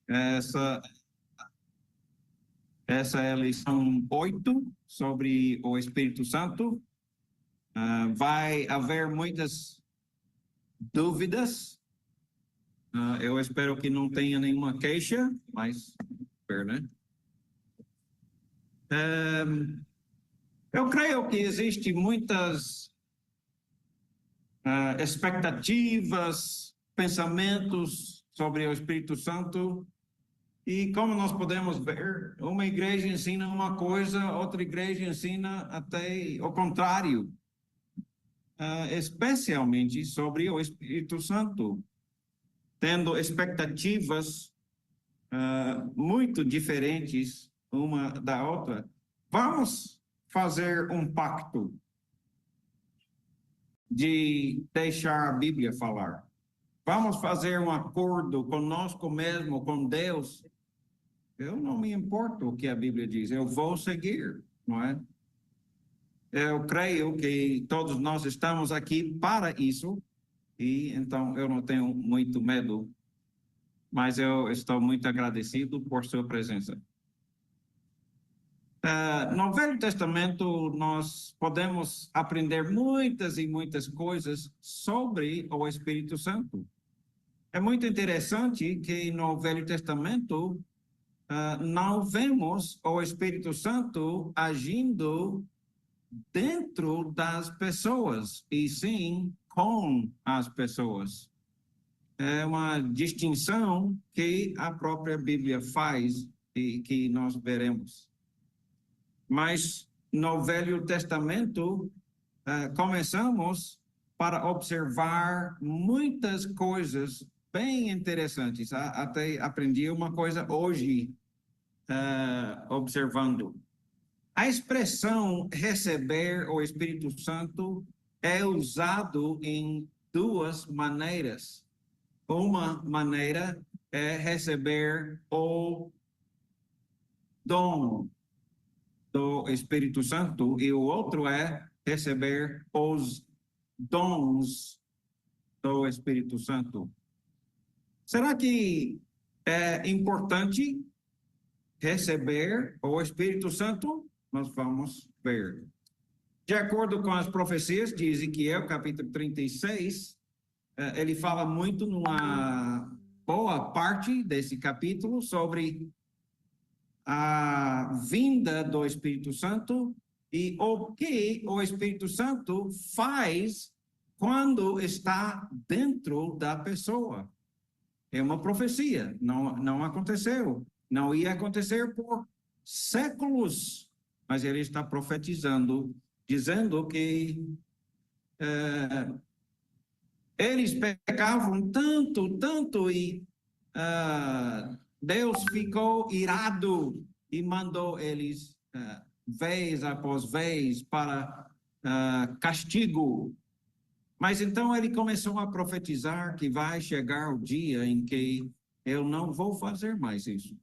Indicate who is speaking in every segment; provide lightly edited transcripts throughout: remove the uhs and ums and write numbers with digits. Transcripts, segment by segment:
Speaker 1: Essa, essa é a lição 8 sobre o Espírito Santo. Vai haver muitas dúvidas. Eu espero que não tenha nenhuma queixa, mas, né? Eu creio que existem muitas expectativas, pensamentos sobre o Espírito Santo. E como nós podemos ver, uma igreja ensina uma coisa, outra igreja ensina até o contrário, especialmente sobre o Espírito Santo, tendo expectativas muito diferentes uma da outra. Vamos fazer um pacto de deixar a Bíblia falar. Vamos fazer um acordo conosco mesmo, com Deus. Eu não me importo o que a Bíblia diz, eu vou seguir, não é? Eu creio que todos nós estamos aqui para isso, e então eu não tenho muito medo, mas eu estou muito agradecido por sua presença. No Velho Testamento, nós podemos aprender muitas e muitas coisas sobre o Espírito Santo. É muito interessante que no Velho Testamento, não vemos o Espírito Santo agindo dentro das pessoas, e sim com as pessoas. É uma distinção que a própria Bíblia faz e que nós veremos. Mas no Velho Testamento, começamos para observar muitas coisas bem interessantes. Até aprendi uma coisa hoje, observando. A expressão receber o Espírito Santo é usado em duas maneiras. Uma maneira é receber o dom do Espírito Santo e o outro é receber os dons do Espírito Santo. Será que é importante receber o Espírito Santo? Nós vamos ver. De acordo com as profecias de Ezequiel, capítulo 36, ele fala muito numa boa parte desse capítulo sobre a vinda do Espírito Santo e o que o Espírito Santo faz quando está dentro da pessoa. É uma profecia, não aconteceu, não ia acontecer por séculos, mas ele está profetizando, dizendo que eles pecavam tanto, e Deus ficou irado e mandou eles, vez após vez, para castigo. Mas então ele começou a profetizar que vai chegar o dia em que eu não vou fazer mais isso.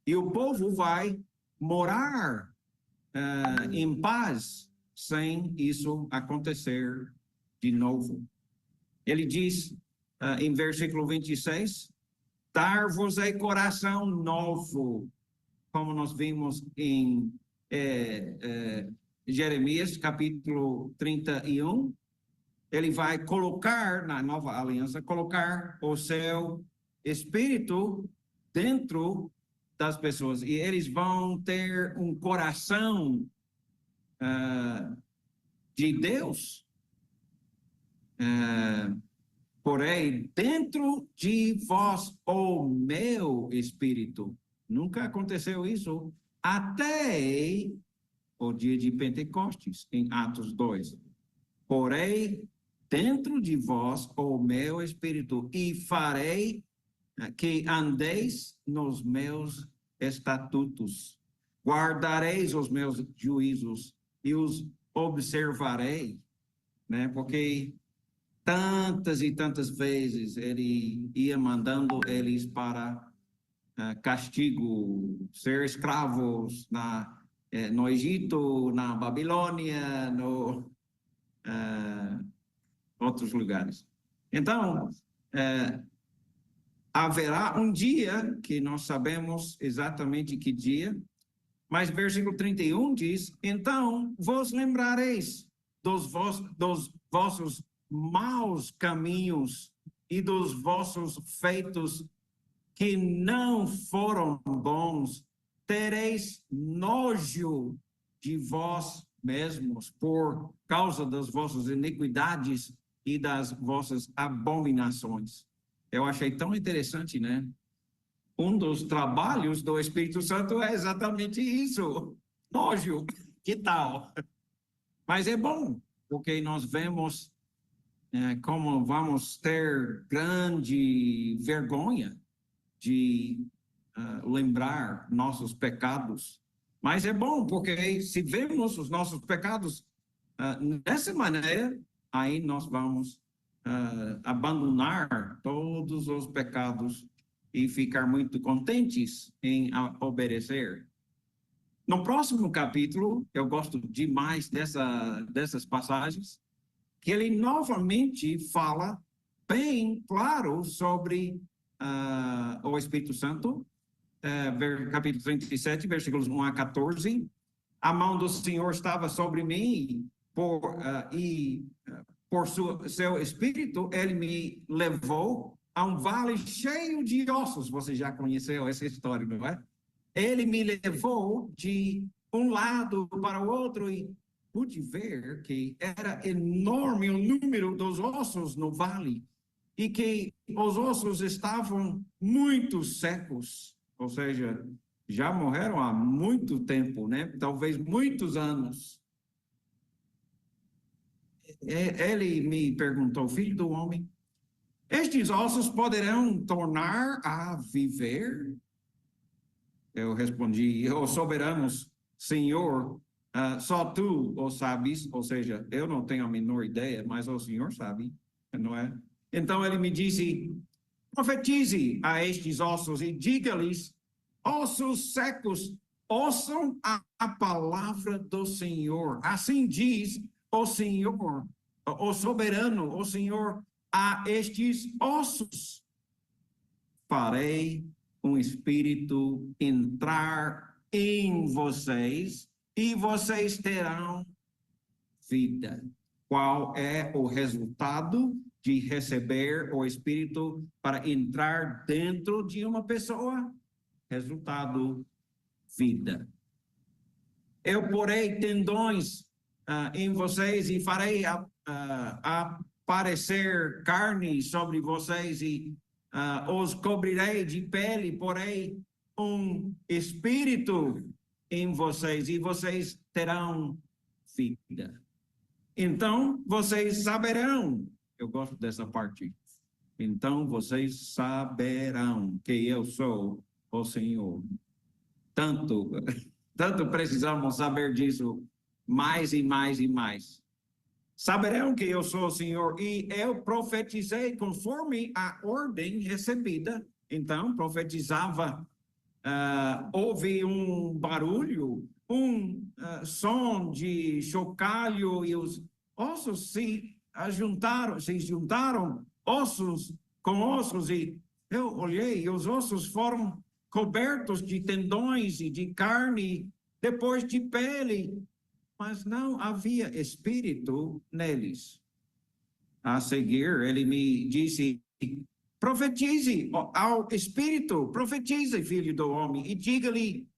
Speaker 1: E o povo vai morar em paz sem isso acontecer de novo. Ele diz em versículo 26, dar-vos-ei coração novo, como nós vimos em Jeremias, capítulo 31, ele vai colocar, na nova aliança, colocar o seu espírito dentro das pessoas, e eles vão ter um coração de Deus, porém, dentro de vós o meu espírito. Nunca aconteceu isso até o dia de Pentecostes, em Atos 2. Porém, dentro de vós o meu espírito, e farei que andeis nos meus estatutos, guardareis os meus juízos e os observarei, né? Porque tantas e tantas vezes ele ia mandando eles para castigo, ser escravos no Egito, na Babilônia, outros lugares. Então, haverá um dia, que nós sabemos exatamente que dia, mas versículo 31 diz, então vos lembrareis dos vossos maus caminhos e dos vossos feitos que não foram bons, tereis nojo de vós mesmos por causa das vossas iniquidades e das vossas abominações. Eu achei tão interessante, né? Um dos trabalhos do Espírito Santo é exatamente isso. Nojo, que tal? Mas é bom, porque nós vemos como vamos ter grande vergonha de lembrar nossos pecados. Mas é bom, porque se vemos os nossos pecados dessa maneira, aí nós vamos abandonar todos os pecados e ficar muito contentes em obedecer. No próximo capítulo, eu gosto demais dessas passagens, que ele novamente fala bem claro sobre o Espírito Santo, capítulo 37, versículos 1 a 14. A mão do Senhor estava sobre mim por seu Espírito, ele me levou a um vale cheio de ossos. Você já conheceu essa história, não é? Ele me levou de um lado para o outro e pude ver que era enorme o número dos ossos no vale e que os ossos estavam muito secos, ou seja, já morreram há muito tempo, né? Talvez muitos anos. Ele me perguntou, filho do homem, estes ossos poderão tornar a viver? Eu respondi, ó soberanos, Senhor, só tu o sabes, ou seja, eu não tenho a menor ideia, mas o Senhor sabe, não é? Então ele me disse, profetize a estes ossos e diga-lhes, ossos secos, ouçam a palavra do Senhor. Assim diz o Senhor, o soberano, o Senhor, a estes ossos farei um espírito entrar em vocês e vocês terão vida. Qual é o resultado de receber o espírito para entrar dentro de uma pessoa? Resultado, vida. Eu porei tendões em vocês e farei aparecer carne sobre vocês e os cobrirei de pele, porei um espírito em vocês e vocês terão vida. Então vocês saberão, eu gosto dessa parte, então vocês saberão que eu sou o Senhor. Tanto precisamos saber disso mais e mais e mais. Saberão que eu sou o Senhor e eu profetizei conforme a ordem recebida. Então, profetizava, houve um barulho, som de chocalho e os ossos se juntaram, ossos com ossos, e eu olhei e os ossos foram cobertos de tendões e de carne, depois de pele, mas não havia espírito neles. A seguir, ele me disse, profetize ao espírito, profetize, filho do homem, e diga-lhe,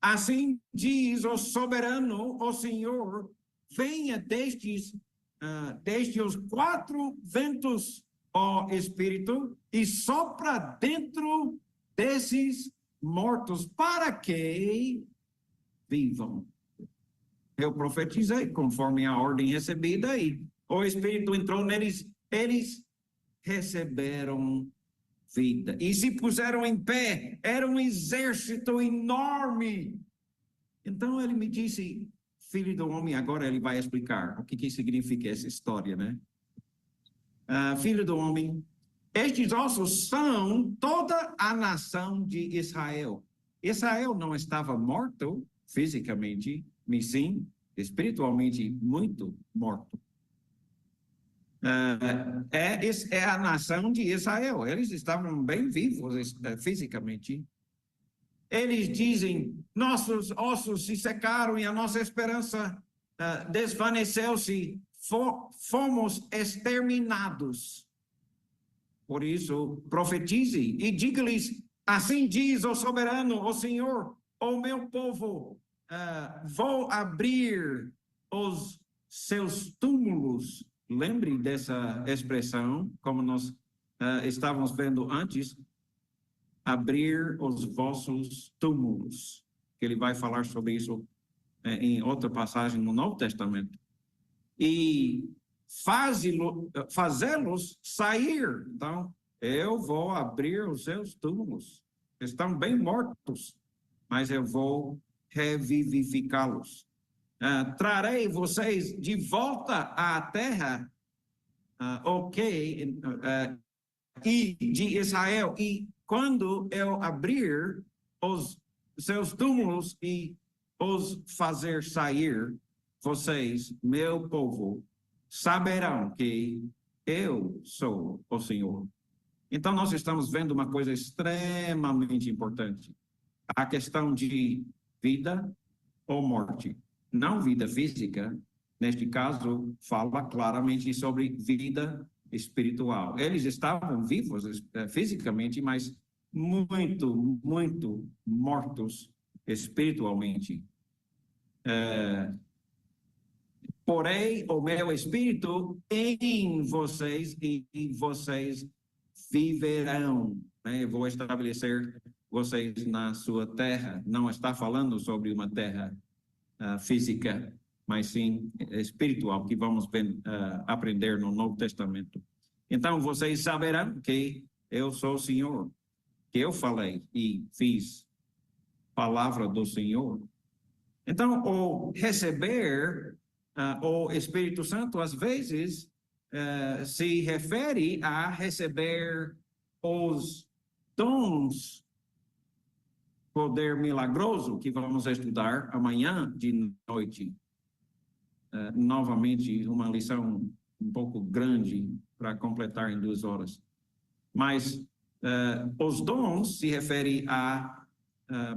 Speaker 1: assim diz o soberano, o Senhor, venha desde os quatro ventos, ó espírito, e sopra dentro desses mortos, para que vivam. Eu profetizei conforme a ordem recebida e o Espírito entrou neles, eles receberam vida e se puseram em pé, era um exército enorme. Então ele me disse, filho do homem, agora ele vai explicar o que significa essa história, né? Filho do homem, estes ossos são toda a nação de Israel. Israel não estava morto fisicamente, mas sim espiritualmente muito morto. é a nação de Israel. Eles estavam bem vivos fisicamente. Eles dizem, nossos ossos se secaram e a nossa esperança desvaneceu-se, fomos exterminados. Por isso, profetize e diga-lhes, assim diz o soberano, o Senhor, o meu povo, vou abrir os seus túmulos. Lembre dessa expressão, como nós estávamos vendo antes, abrir os vossos túmulos, que ele vai falar sobre isso em outra passagem no Novo Testamento, e fazê-los sair. Então, eu vou abrir os seus túmulos, estão bem mortos, mas eu vou revivificá-los. Trarei vocês de volta à terra, e de Israel, e quando eu abrir os seus túmulos e os fazer sair, vocês, meu povo, saberão que eu sou o Senhor. Então, nós estamos vendo uma coisa extremamente importante. A questão de vida ou morte. Não vida física, neste caso, fala claramente sobre vida espiritual. Eles estavam vivos fisicamente, mas muito, muito mortos espiritualmente. Porém, o meu espírito em vocês e vocês viverão. Eu vou estabelecer vocês na sua terra. Não está falando sobre uma terra física, mas sim espiritual, que vamos aprender no Novo Testamento. Então, vocês saberão que eu sou o Senhor, que eu falei e fiz palavra do Senhor. Então, o receber o Espírito Santo, às vezes, se refere a receber os dons, poder milagroso, que vamos estudar amanhã de noite. Novamente, uma lição um pouco grande para completar em 2 horas. Mas os dons se refere a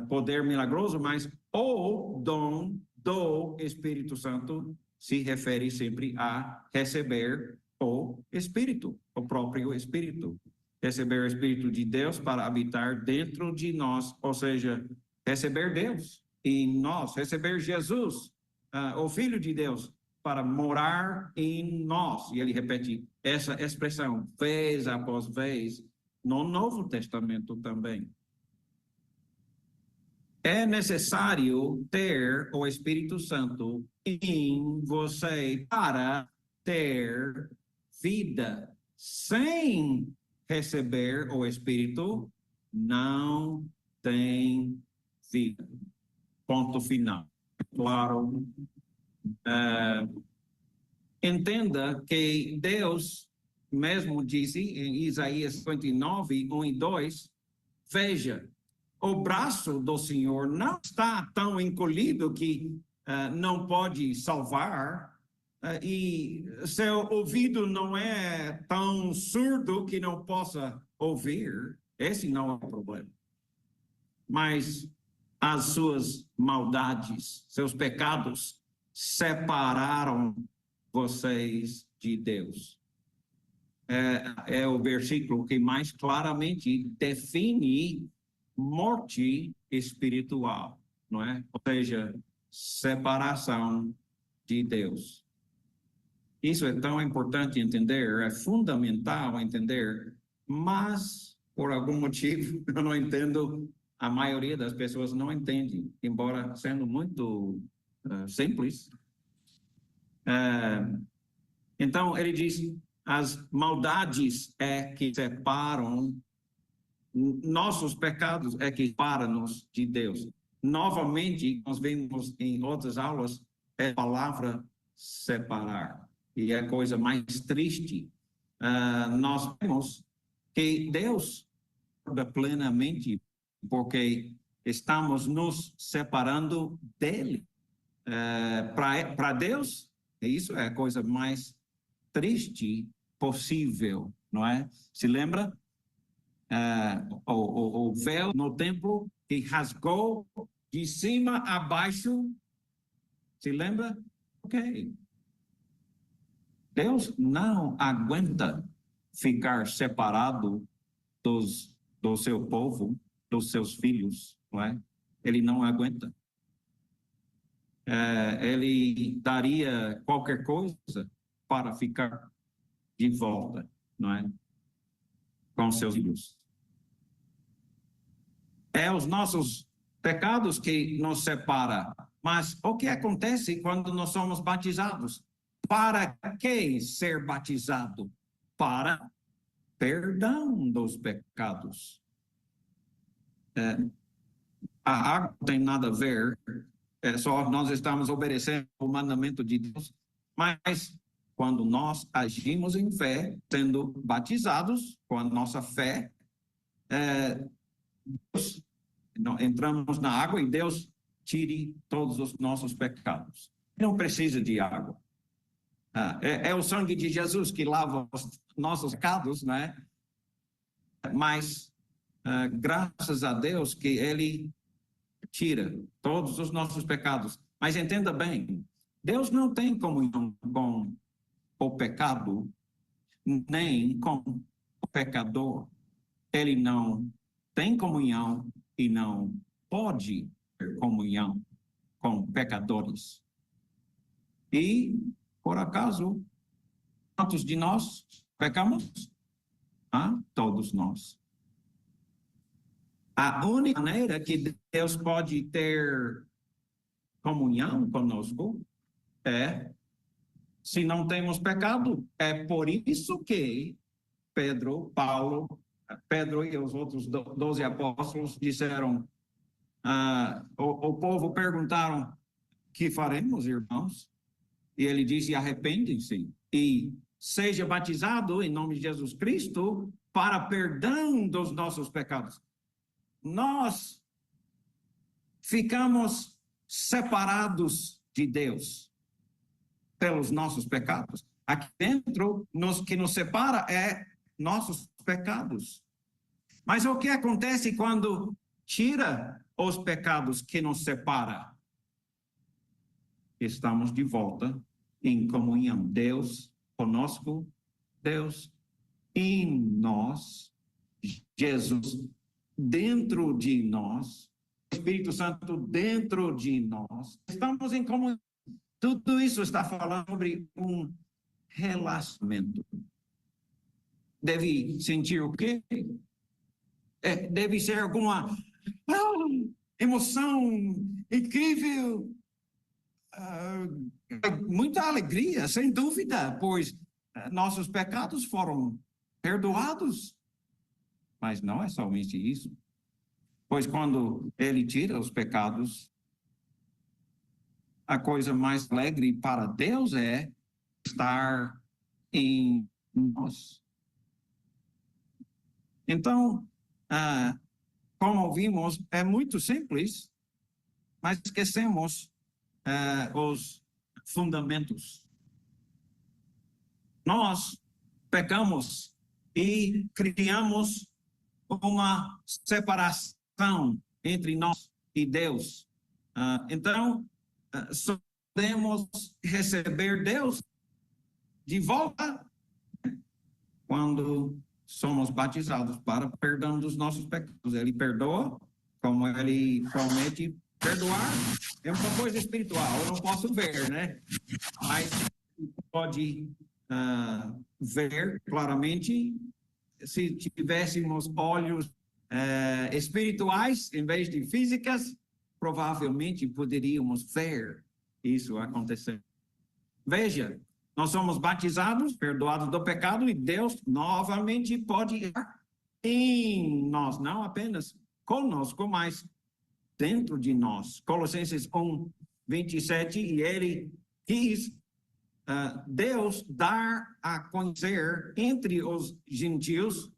Speaker 1: poder milagroso, mas o dom do Espírito Santo se refere sempre a receber o Espírito, o próprio Espírito. Receber o Espírito de Deus para habitar dentro de nós, ou seja, receber Deus em nós, receber Jesus, o Filho de Deus, para morar em nós. E ele repete essa expressão vez após vez no Novo Testamento também. É necessário ter o Espírito Santo em você para ter vida. Sem receber o Espírito, não tem vida. Ponto final. Claro. Entenda que Deus mesmo disse em Isaías 59, 1 e 2, veja, o braço do Senhor não está tão encolhido que não pode salvar, e seu ouvido não é tão surdo que não possa ouvir. Esse não é o problema. Mas as suas maldades, seus pecados, separaram vocês de Deus. É o versículo que mais claramente define morte espiritual, não é? Ou seja, separação de Deus. Isso é tão importante entender, é fundamental entender, mas por algum motivo eu não entendo, a maioria das pessoas não entende, embora sendo muito simples. Então ele diz, as maldades é que separam, nossos pecados é que separam-nos de Deus. Novamente, nós vemos em outras aulas, é a palavra separar. E é a coisa mais triste. Nós vemos que Deus plenamente, porque estamos nos separando dele. Para Deus, isso é a coisa mais triste possível, não é? Se lembra? O véu no templo que rasgou de cima a baixo, se lembra? Ok. Deus não aguenta ficar separado do seu povo, dos seus filhos, não é? Ele não aguenta. Ele daria qualquer coisa para ficar de volta, não é? Com seus filhos. É os nossos pecados que nos separa. Mas o que acontece quando nós somos batizados? Para que ser batizado? Para perdão dos pecados. A água não tem nada a ver, só nós estamos obedecendo o mandamento de Deus, mas quando nós agimos em fé, sendo batizados com a nossa fé, Deus, entramos na água e Deus tire todos os nossos pecados. Não precisa de água. É o sangue de Jesus que lava os nossos pecados, né? Mas graças a Deus que Ele tira todos os nossos pecados. Mas entenda bem, Deus não tem comunhão com o pecado, nem com o pecador. Ele não tem comunhão e não pode ter comunhão com pecadores. E, por acaso, quantos de nós pecamos? Todos nós. A única maneira que Deus pode ter comunhão conosco é se não temos pecado. É por isso que Pedro e os outros 12 apóstolos disseram, o povo perguntaram, que faremos, irmãos? E ele disse, arrependem-se e seja batizado em nome de Jesus Cristo para perdão dos nossos pecados. Nós ficamos separados de Deus pelos nossos pecados. Aqui dentro, que nos separa é nossos pecados. Mas o que acontece quando tira os pecados que nos separa? Estamos de volta em comunhão. Deus conosco, Deus em nós, Jesus dentro de nós, Espírito Santo dentro de nós. Estamos em comunhão. Tudo isso está falando sobre um relacionamento. Deve sentir o quê? Deve ser alguma emoção incrível, muita alegria, sem dúvida, pois nossos pecados foram perdoados. Mas não é somente isso. Pois quando Ele tira os pecados, a coisa mais alegre para Deus é estar em nós. Então, como vimos, é muito simples, mas esquecemos os fundamentos. Nós pecamos e criamos uma separação entre nós e Deus. Então, só podemos receber Deus de volta quando somos batizados para perdão dos nossos pecados. Ele perdoa, como Ele promete perdoar. É uma coisa espiritual, eu não posso ver, né? Mas pode ver claramente se tivéssemos olhos espirituais em vez de físicas, provavelmente poderíamos ver isso acontecer. Veja, nós somos batizados, perdoados do pecado, e Deus novamente pode ir em nós, não apenas conosco, mas dentro de nós. Colossenses 1:27, e ele quis Deus dar a conhecer entre os gentios,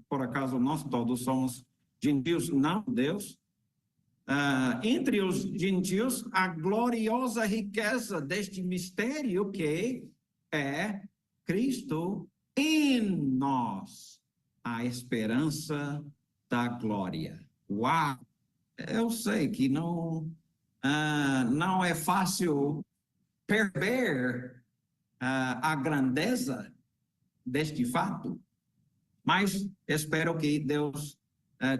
Speaker 1: por acaso nós todos somos gentios, não Deus, entre os gentios, a gloriosa riqueza deste mistério que é Cristo em nós, a esperança da glória. Uau! Eu sei que não é fácil perceber a grandeza deste fato, mas espero que Deus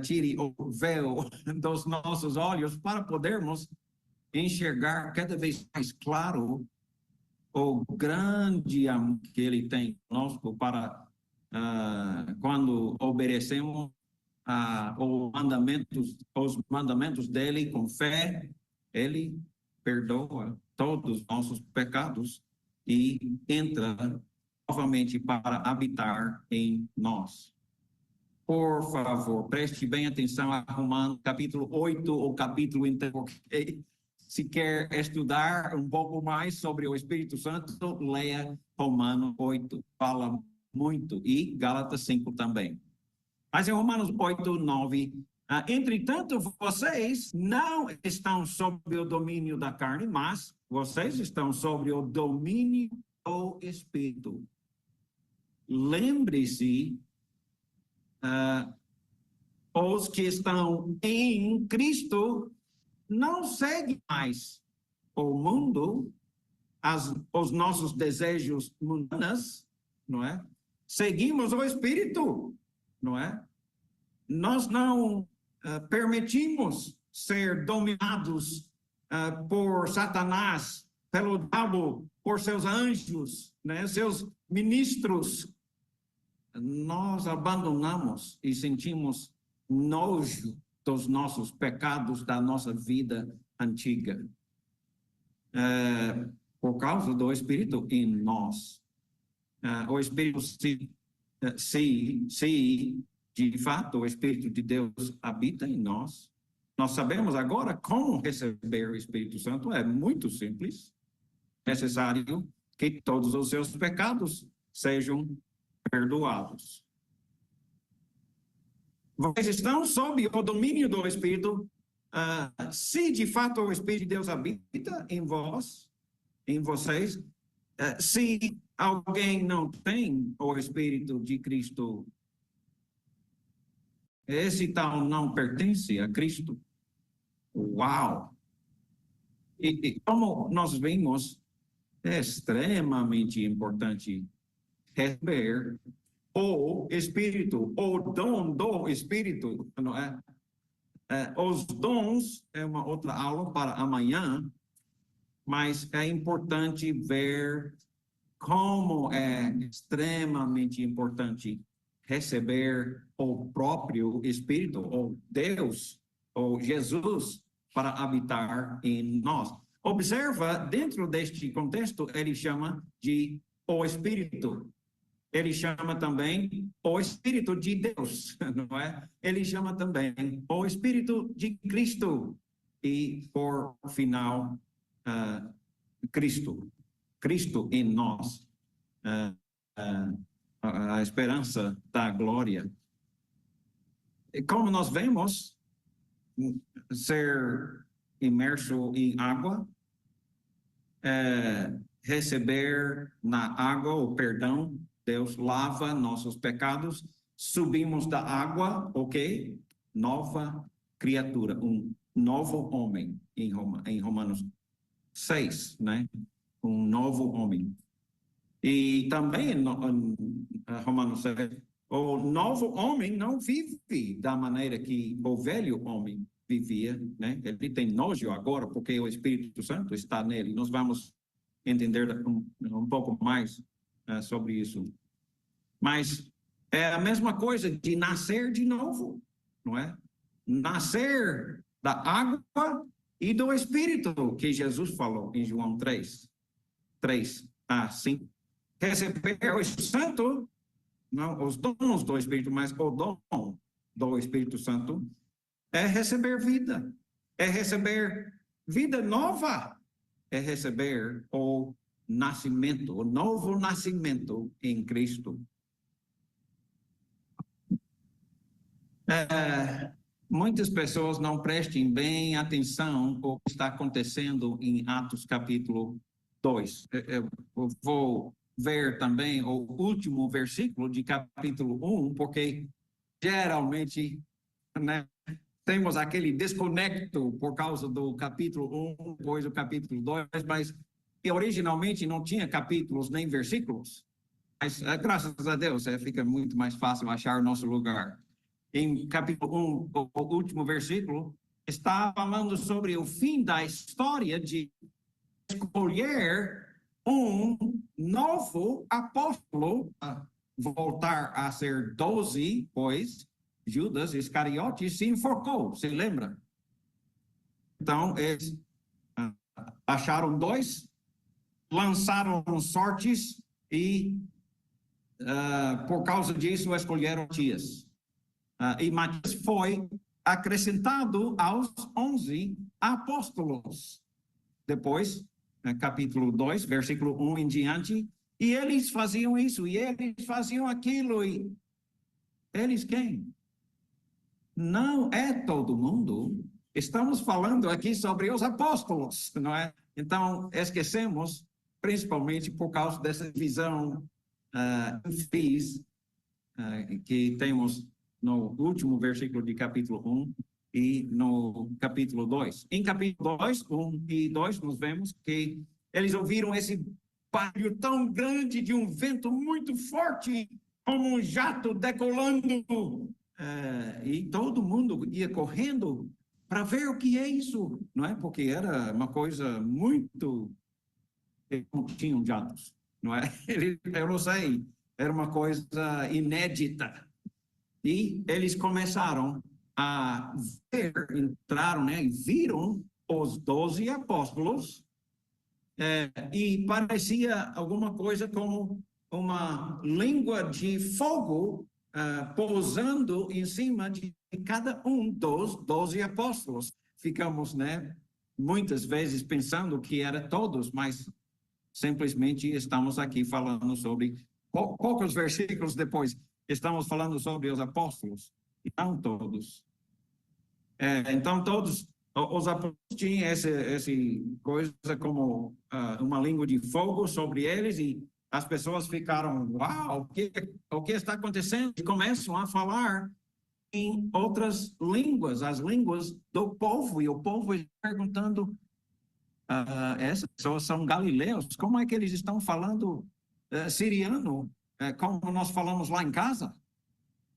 Speaker 1: tire o véu dos nossos olhos para podermos enxergar cada vez mais claro o grande amor que Ele tem conosco para quando obedecemos os mandamentos dele com fé, Ele perdoa todos os nossos pecados e entra novamente para habitar em nós. Por favor, preste bem atenção a Romanos capítulo 8, o capítulo inteiro, okay? Se quer estudar um pouco mais sobre o Espírito Santo, leia Romanos 8, fala muito, e Gálatas 5 também. Mas em Romanos 8, 9, entretanto, vocês não estão sob o domínio da carne, mas vocês estão sob o domínio do Espírito. Lembre-se, os que estão em Cristo não seguem mais o mundo, os nossos desejos mundanos, não é? Seguimos o Espírito, não é? Nós não permitimos ser dominados por Satanás, pelo diabo, por seus anjos, né? Seus ministros. Nós abandonamos e sentimos nojo dos nossos pecados, da nossa vida antiga, por causa do Espírito em nós. O Espírito, se de fato o Espírito de Deus habita em nós, nós sabemos agora como receber o Espírito Santo. É muito simples. É necessário que todos os seus pecados sejam perdoados. Vocês estão sob o domínio do Espírito. Se de fato o Espírito de Deus habita em vocês, se alguém não tem o Espírito de Cristo, esse tal não pertence a Cristo. Uau! E como nós vimos, é extremamente importante receber o Espírito, o dom do Espírito, não é? Os dons é uma outra aula para amanhã, mas é importante ver como é extremamente importante receber o próprio Espírito, ou Deus, ou Jesus, para habitar em nós. Observa, dentro deste contexto, ele chama de o Espírito. Ele chama também o Espírito de Deus, não é? Ele chama também o Espírito de Cristo. E, por final, Cristo em nós, a esperança da glória. E como nós vemos, ser imerso em água, receber na água o perdão, Deus lava nossos pecados, subimos da água, ok? Nova criatura, um novo homem, em Romanos 6, né? Um novo homem. E também em Romanos 6, o novo homem não vive da maneira que o velho homem vivia, né? Ele tem nojo agora porque o Espírito Santo está nele. Nós vamos entender um pouco mais sobre isso. Mas é a mesma coisa de nascer de novo, não é? Nascer da água e do Espírito, que Jesus falou em João 3, 5. Receber o Espírito Santo, não os dons do Espírito, mas o dom do Espírito Santo é receber vida, é receber vida nova, é receber o nascimento, o novo nascimento em Cristo. Muitas pessoas não prestem bem atenção ao que está acontecendo em Atos capítulo 2. Eu vou ver também o último versículo de capítulo 1, porque geralmente, né, temos aquele desconecto por causa do capítulo 1, depois do capítulo 2, mas originalmente não tinha capítulos nem versículos. Mas, graças a Deus, fica muito mais fácil achar o nosso lugar. Em capítulo 1, o último versículo, está falando sobre o fim da história de escolher um novo apóstolo, voltar a ser 12, pois Judas Iscariote se enforcou, se lembra? Então, eles acharam dois, lançaram sortes e, por causa disso, escolheram Matias. E Matias foi acrescentado aos 11 apóstolos. Depois, capítulo 2, versículo 1 em diante, e eles faziam isso, e eles faziam aquilo, e eles quem? Não é todo mundo. Estamos falando aqui sobre os apóstolos, não é? Então, esquecemos, principalmente por causa dessa visão infeliz que temos no último versículo de capítulo 1 e no capítulo 2. Em capítulo 2, 1 e 2, nós vemos que eles ouviram esse barulho tão grande de um vento muito forte, como um jato decolando, e todo mundo ia correndo para ver o que é isso, não é? Porque era uma coisa muito... Não tinham jatos, não é? Eu não sei, era uma coisa inédita. E eles começaram a ver, entraram, né, e viram os 12 apóstolos, e parecia alguma coisa como uma língua de fogo pousando em cima de cada um dos 12 apóstolos. Ficamos, né, muitas vezes pensando que era todos, mas simplesmente estamos aqui falando sobre poucos versículos depois. Estamos falando sobre os apóstolos, e não todos. Então, todos os apóstolos tinham essa coisa como uma língua de fogo sobre eles, e as pessoas ficaram, uau, o que está acontecendo? E começam a falar em outras línguas, as línguas do povo, e o povo está perguntando, essas pessoas são galileus, como é que eles estão falando siriano, como nós falamos lá em casa?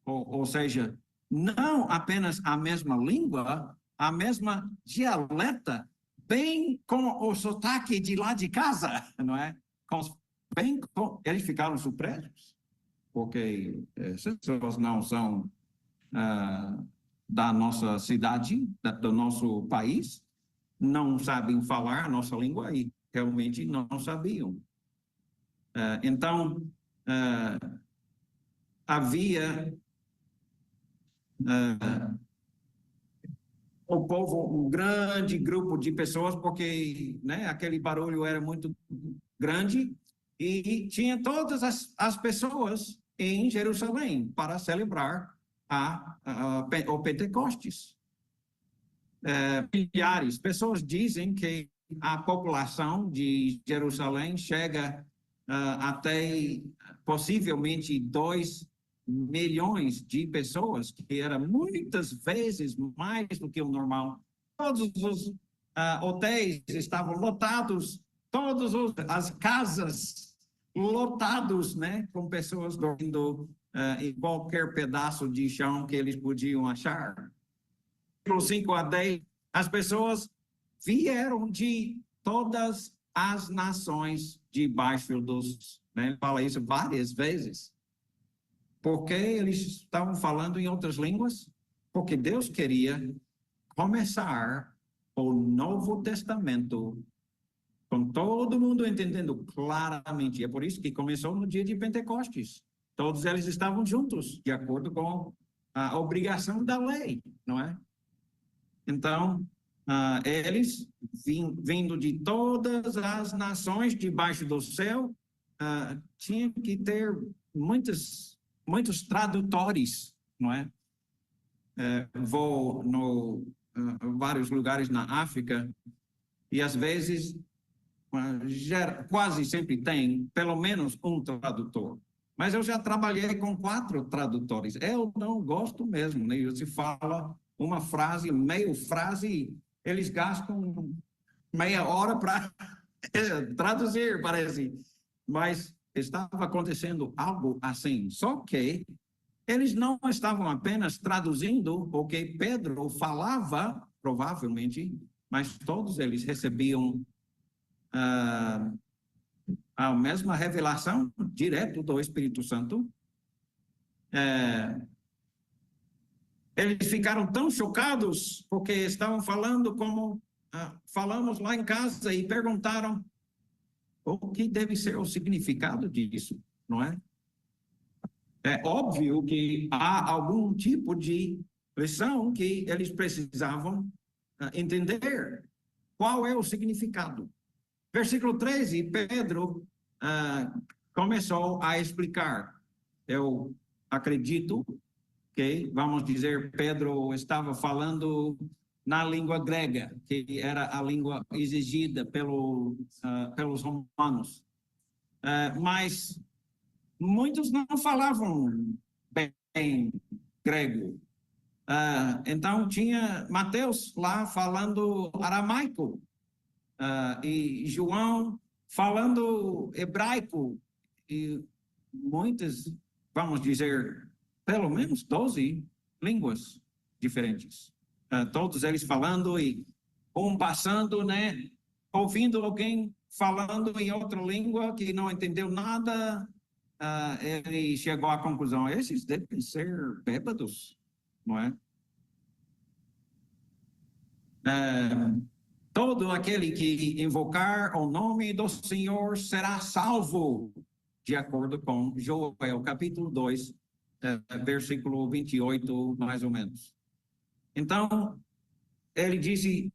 Speaker 1: Ou seja, não apenas a mesma língua, a mesma dialeta, bem com o sotaque de lá de casa, não é? Eles ficaram surpresos, porque essas pessoas não são da nossa cidade, do nosso país, não sabem falar a nossa língua e realmente não sabiam. Então, havia o povo, um grande grupo de pessoas, porque, né, aquele barulho era muito grande, e tinha todas as pessoas em Jerusalém para celebrar o Pentecostes. Milhares. Pessoas dizem que a população de Jerusalém chega até possivelmente 2 milhões de pessoas, que era muitas vezes mais do que o normal. Todos os hotéis estavam lotados, todas as casas lotados, né, com pessoas dormindo em qualquer pedaço de chão que eles podiam achar. 5 a 10, as pessoas vieram de todas as nações debaixo dos... Né? Ele fala isso várias vezes. Porque eles estavam falando em outras línguas? Porque Deus queria começar o Novo Testamento com todo mundo entendendo claramente. É por isso que começou no dia de Pentecostes. Todos eles estavam juntos, de acordo com a obrigação da lei, não é? Então, eles, vindo de todas as nações debaixo do céu, tinham que ter muitos tradutores, não é? Vou no vários lugares na África e às vezes quase sempre tem pelo menos um tradutor. Mas eu já trabalhei com 4 tradutores. Eu não gosto mesmo, né? Se fala uma frase, meia frase, eles gastam meia hora para traduzir, parece. Mas estava acontecendo algo assim. Só que eles não estavam apenas traduzindo o que Pedro falava, provavelmente, mas todos eles recebiam a mesma revelação direto do Espírito Santo. Eles ficaram tão chocados porque estavam falando como falamos lá em casa e perguntaram o que deve ser o significado disso, não é? É óbvio que há algum tipo de lição que eles precisavam entender. Qual é o significado? Versículo 13, Pedro começou a explicar. Eu acredito que, vamos dizer, Pedro estava falando na língua grega, que era a língua exigida pelos romanos. Mas muitos não falavam bem grego. Então, tinha Mateus lá falando aramaico, e João falando hebraico, e muitas, vamos dizer, pelo menos 12 línguas diferentes. Todos eles falando e um passando, né? Ouvindo alguém falando em outra língua que não entendeu nada, ele chegou à conclusão, esses devem ser bêbados, não é? Todo aquele que invocar o nome do Senhor será salvo, de acordo com Joel, capítulo 2, versículo 28, mais ou menos. Então, ele disse,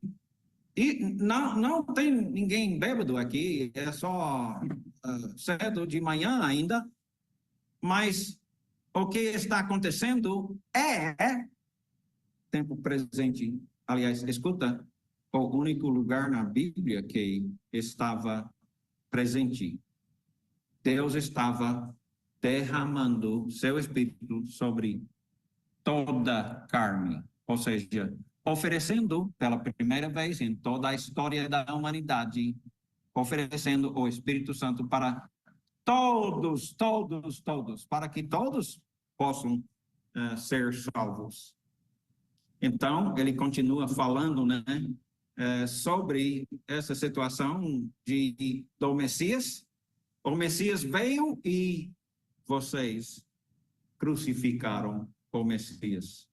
Speaker 1: e não tem ninguém bêbado aqui, é só cedo de manhã ainda, mas o que está acontecendo é tempo presente. Aliás, escuta, o único lugar na Bíblia que estava presente. Deus estava derramando seu Espírito sobre toda a carne, ou seja, oferecendo pela primeira vez em toda a história da humanidade, oferecendo o Espírito Santo para todos, para que todos possam ser salvos. Então, ele continua falando, né, sobre essa situação do Messias. O Messias veio e vocês crucificaram o Messias.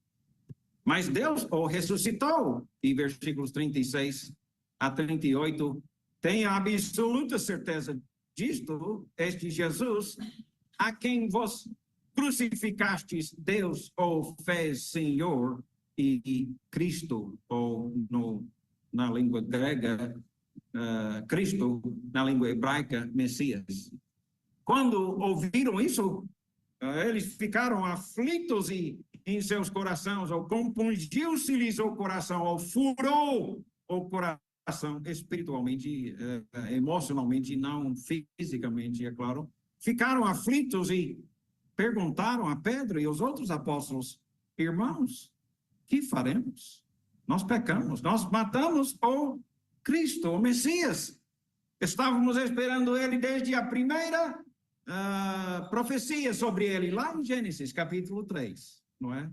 Speaker 1: Mas Deus o ressuscitou. E versículos 36 a 38, tenha absoluta certeza disto, este Jesus, a quem vos crucificastes, Deus o fez Senhor e Cristo, ou na língua grega, Cristo, na língua hebraica, Messias. Quando ouviram isso, eles ficaram aflitos em seus corações, ou compungiu-se-lhes o coração, ou furou o coração, espiritualmente, emocionalmente, não fisicamente, é claro. Ficaram aflitos e perguntaram a Pedro e aos outros apóstolos, irmãos, que faremos? Nós pecamos, nós matamos o Cristo, o Messias. Estávamos esperando ele desde a primeira profecia sobre ele, lá em Gênesis, capítulo 3, não é?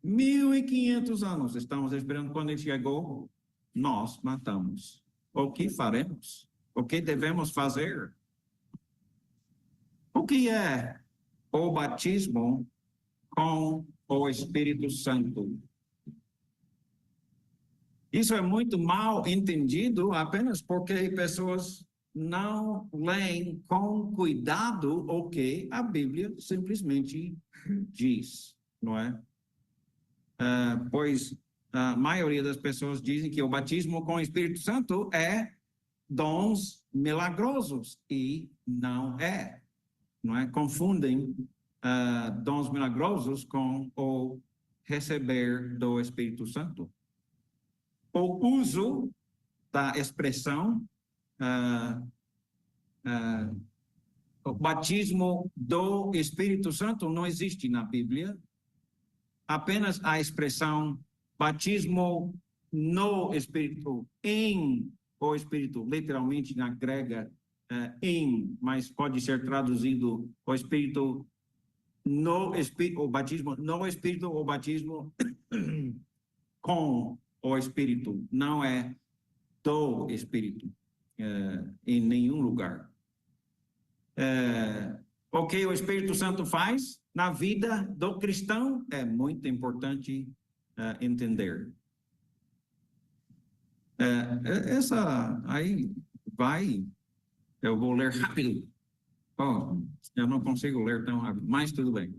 Speaker 1: 1500 anos estamos esperando. Quando ele chegou, nós matamos. O que faremos? O que devemos fazer? O que é o batismo com o Espírito Santo? Isso é muito mal entendido apenas porque pessoas não leem com cuidado o que a Bíblia simplesmente diz, não é? Pois a maioria das pessoas dizem que o batismo com o Espírito Santo é dons milagrosos e não é, não é? Confundem dons milagrosos com o receber do Espírito Santo. O uso da expressão o batismo do Espírito Santo não existe na Bíblia. Apenas a expressão batismo no Espírito, em o Espírito, literalmente na grega, mas pode ser traduzido o Espírito no Espírito, o batismo no Espírito, o batismo com o Espírito, não é do Espírito, em nenhum lugar. O que o Espírito Santo faz na vida do cristão é muito importante entender. Essa aí eu vou ler rápido. Eu não consigo ler tão rápido, mas tudo bem.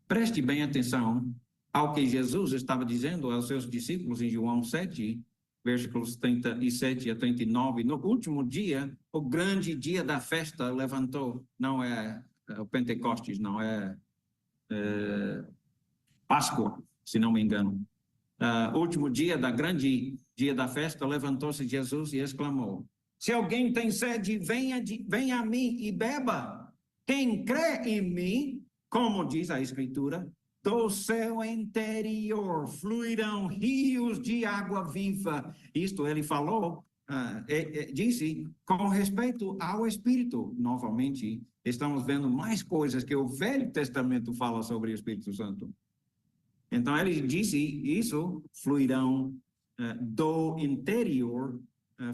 Speaker 1: Preste bem atenção ao que Jesus estava dizendo aos seus discípulos em João 7, versículos 37 a 39. No último dia, o grande dia da festa levantou, não é o Pentecostes, não é Páscoa, se não me engano. Último dia grande dia da festa, levantou-se Jesus e exclamou: se alguém tem sede, venha a mim e beba. Quem crê em mim, como diz a Escritura, do seu interior fluirão rios de água viva. Isto ele falou, disse com respeito ao Espírito. Novamente, estamos vendo mais coisas que o Velho Testamento fala sobre o Espírito Santo. Então, ele disse isso, fluirão do interior,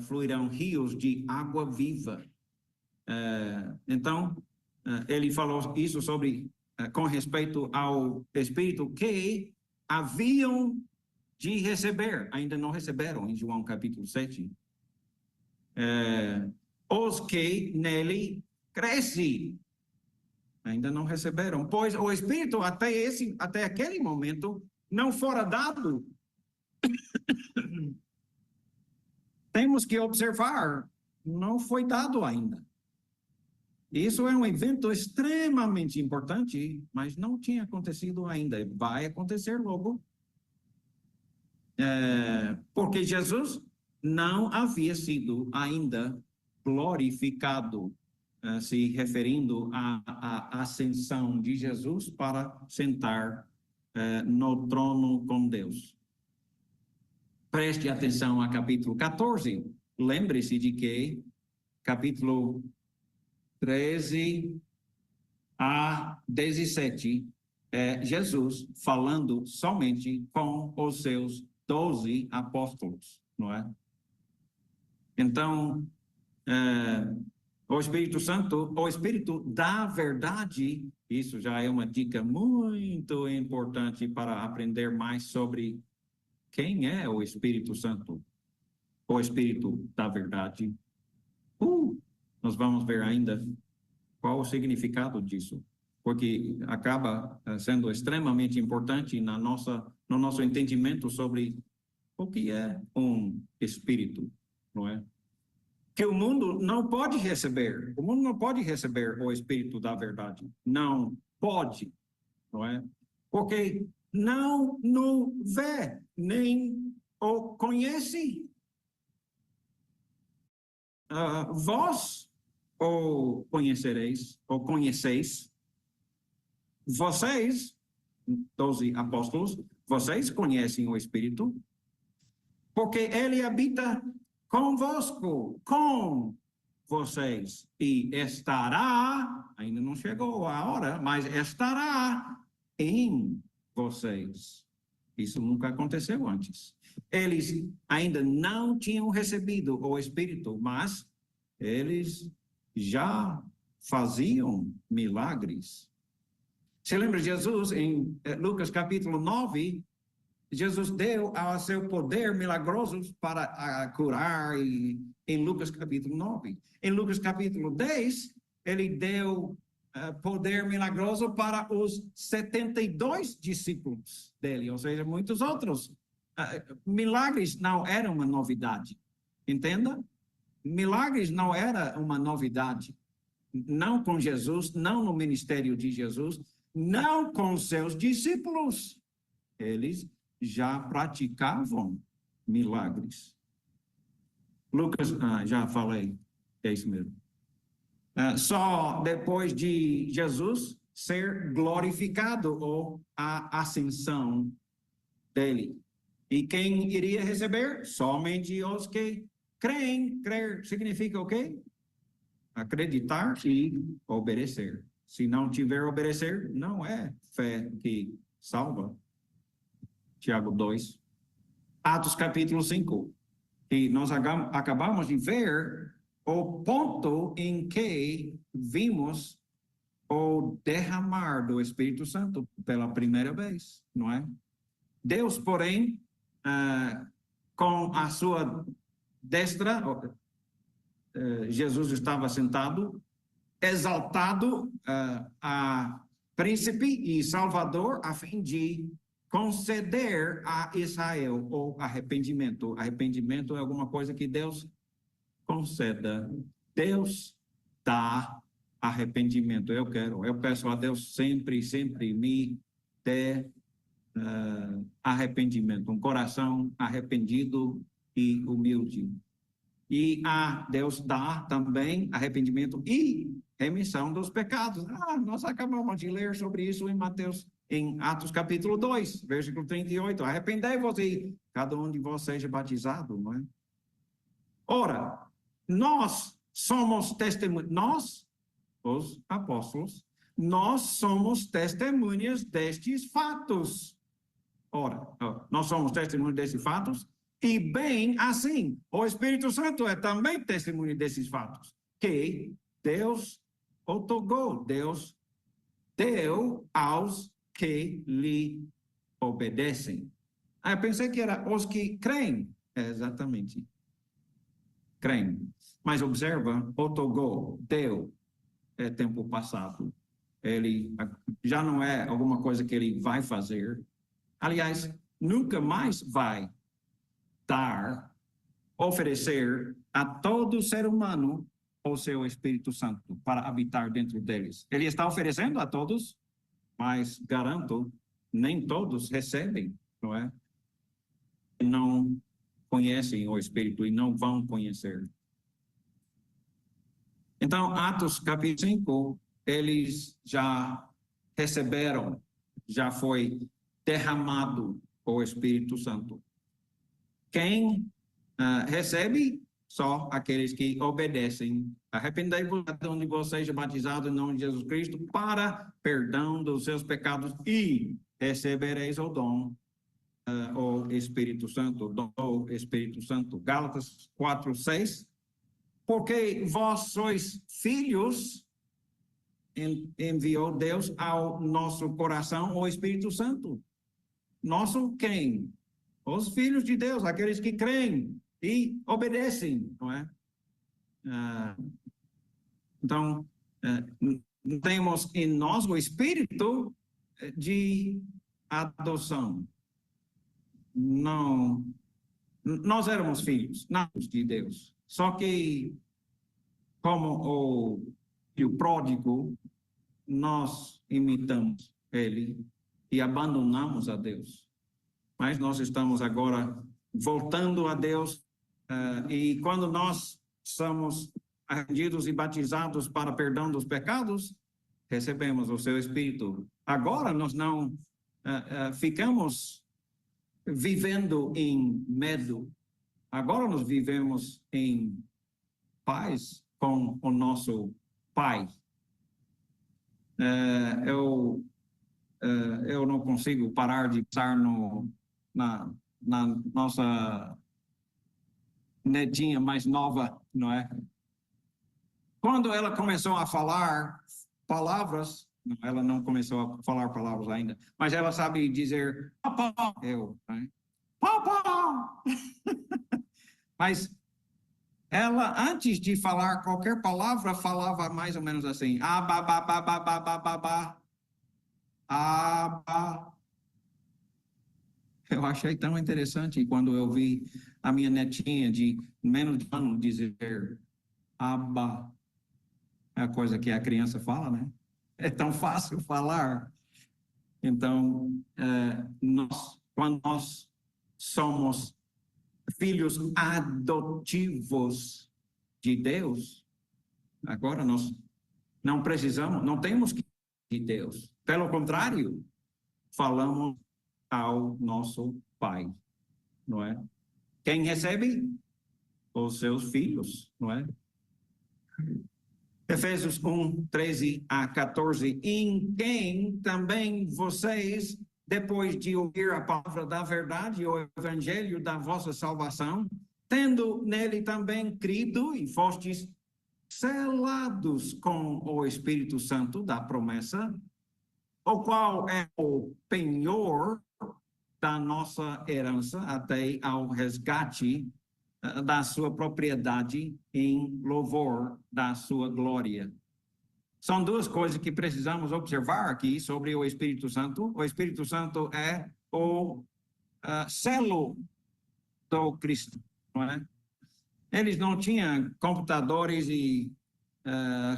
Speaker 1: fluirão rios de água viva. Então, ele falou isso sobre, com respeito ao Espírito que haviam de receber, ainda não receberam, em João capítulo 7. Os que nele crescem, ainda não receberam, pois o Espírito até aquele momento não fora dado. Temos que observar, não foi dado ainda. Isso é um evento extremamente importante, mas não tinha acontecido ainda. Vai acontecer logo. Porque Jesus não havia sido ainda glorificado, se referindo à ascensão de Jesus para sentar no trono com Deus. Preste atenção a capítulo 14. Lembre-se de que capítulo 13 a 17 é Jesus falando somente com os seus 12 apóstolos, não é? Então, o Espírito Santo, o Espírito da verdade, isso já é uma dica muito importante para aprender mais sobre quem é o Espírito Santo, o Espírito da verdade. Nós vamos ver ainda qual o significado disso, porque acaba sendo extremamente importante no nosso entendimento sobre o que é um espírito, não é? Que o mundo não pode receber. O mundo não pode receber o Espírito da verdade. Não pode, não é? Porque não o vê, nem o conhece. Vós o conhecereis, ou conheceis, vocês, 12 apóstolos, vocês conhecem o Espírito, porque ele habita convosco, com vocês, e estará, ainda não chegou a hora, mas estará em vocês. Isso nunca aconteceu antes. Eles ainda não tinham recebido o Espírito, mas eles já faziam milagres. Você lembra Jesus, em Lucas capítulo 9, Jesus deu ao seu poder milagroso para curar, em Lucas capítulo 9. Em Lucas capítulo 10, ele deu poder milagroso para os 72 discípulos dele, ou seja, muitos outros. Milagres não eram uma novidade, entenda? Milagres não era uma novidade. Não com Jesus, não no ministério de Jesus, não com seus discípulos. Eles já praticavam milagres. Lucas, já falei, é isso mesmo. Só depois de Jesus ser glorificado ou a ascensão dele. E quem iria receber? Somente os que creem. Crer significa o quê? Acreditar e obedecer. Se não tiver obedecer, não é fé que salva. Tiago 2. Atos capítulo 5. E nós acabamos de ver o ponto em que vimos o derramar do Espírito Santo pela primeira vez, não é? Deus, porém, com a sua destra, Jesus estava sentado, exaltado a príncipe e salvador, a fim de conceder a Israel o arrependimento. Arrependimento é alguma coisa que Deus conceda. Deus dá arrependimento. Eu peço a Deus sempre, sempre me dê arrependimento, um coração arrependido e humilde. E Deus dá também arrependimento e remissão dos pecados. Nós acabamos de ler sobre isso em Atos capítulo 2, versículo 38. Arrependei-vos e cada um de vós seja batizado, não é? Ora, nós somos testemunhas, nós, os apóstolos, nós somos testemunhas destes fatos. Ora, nós somos testemunhas desses fatos, e bem assim, o Espírito Santo é também testemunho desses fatos, que Deus outorgou, Deus deu aos que lhe obedecem. Eu pensei que era os que creem. Exatamente. Creem. Mas observa, outorgou, deu, é tempo passado. Ele já não é alguma coisa que ele vai fazer. Aliás, nunca mais vai dar, oferecer a todo ser humano o seu Espírito Santo para habitar dentro deles. Ele está oferecendo a todos, mas garanto, nem todos recebem, não é? Não conhecem o Espírito e não vão conhecer. Então, Atos capítulo 5, eles já receberam, já foi derramado o Espírito Santo. Quem recebe? Só aqueles que obedecem. Arrependei-vos, cada um de vocês seja batizado em nome de Jesus Cristo para perdão dos seus pecados e recebereis o dom, o Espírito Santo, do Espírito Santo. Gálatas 4, 6. Porque vós sois filhos, enviou Deus ao nosso coração o Espírito Santo. Nosso quem? Os filhos de Deus, aqueles que creem e obedecem, não é? Então, temos em nós o espírito de adoção. Não, nós éramos filhos, natos de Deus. Só que, como o filho pródigo, nós imitamos ele e abandonamos a Deus. Mas nós estamos agora voltando a Deus, e quando nós somos arrependidos e batizados para perdão dos pecados, recebemos o seu Espírito. Agora nós não ficamos vivendo em medo. Agora nós vivemos em paz com o nosso Pai. Eu não consigo parar de pensar na nossa netinha mais nova, não é? Quando ela começou a falar palavras, ela não começou a falar palavras ainda, mas ela sabe dizer papá, né? Papá! Mas ela, antes de falar qualquer palavra, falava mais ou menos assim, Eu achei tão interessante quando eu vi a minha netinha de menos de um ano dizer aba. É a coisa que a criança fala, né? É tão fácil falar. Então, quando nós somos filhos adotivos de Deus, agora nós não precisamos, não temos que de Deus. Pelo contrário, falamos ao nosso Pai, não é? Quem recebe? Os seus filhos, não é? Efésios 1, 13 a 14. Em quem também vocês, depois de ouvir a palavra da verdade, o evangelho da vossa salvação, tendo nele também crido e fostes selados com o Espírito Santo da promessa, o qual é o penhor da nossa herança até ao resgate da sua propriedade em louvor da sua glória. São duas coisas que precisamos observar aqui sobre o Espírito Santo. O Espírito Santo é o selo do Cristo, não é? Eles não tinham computadores e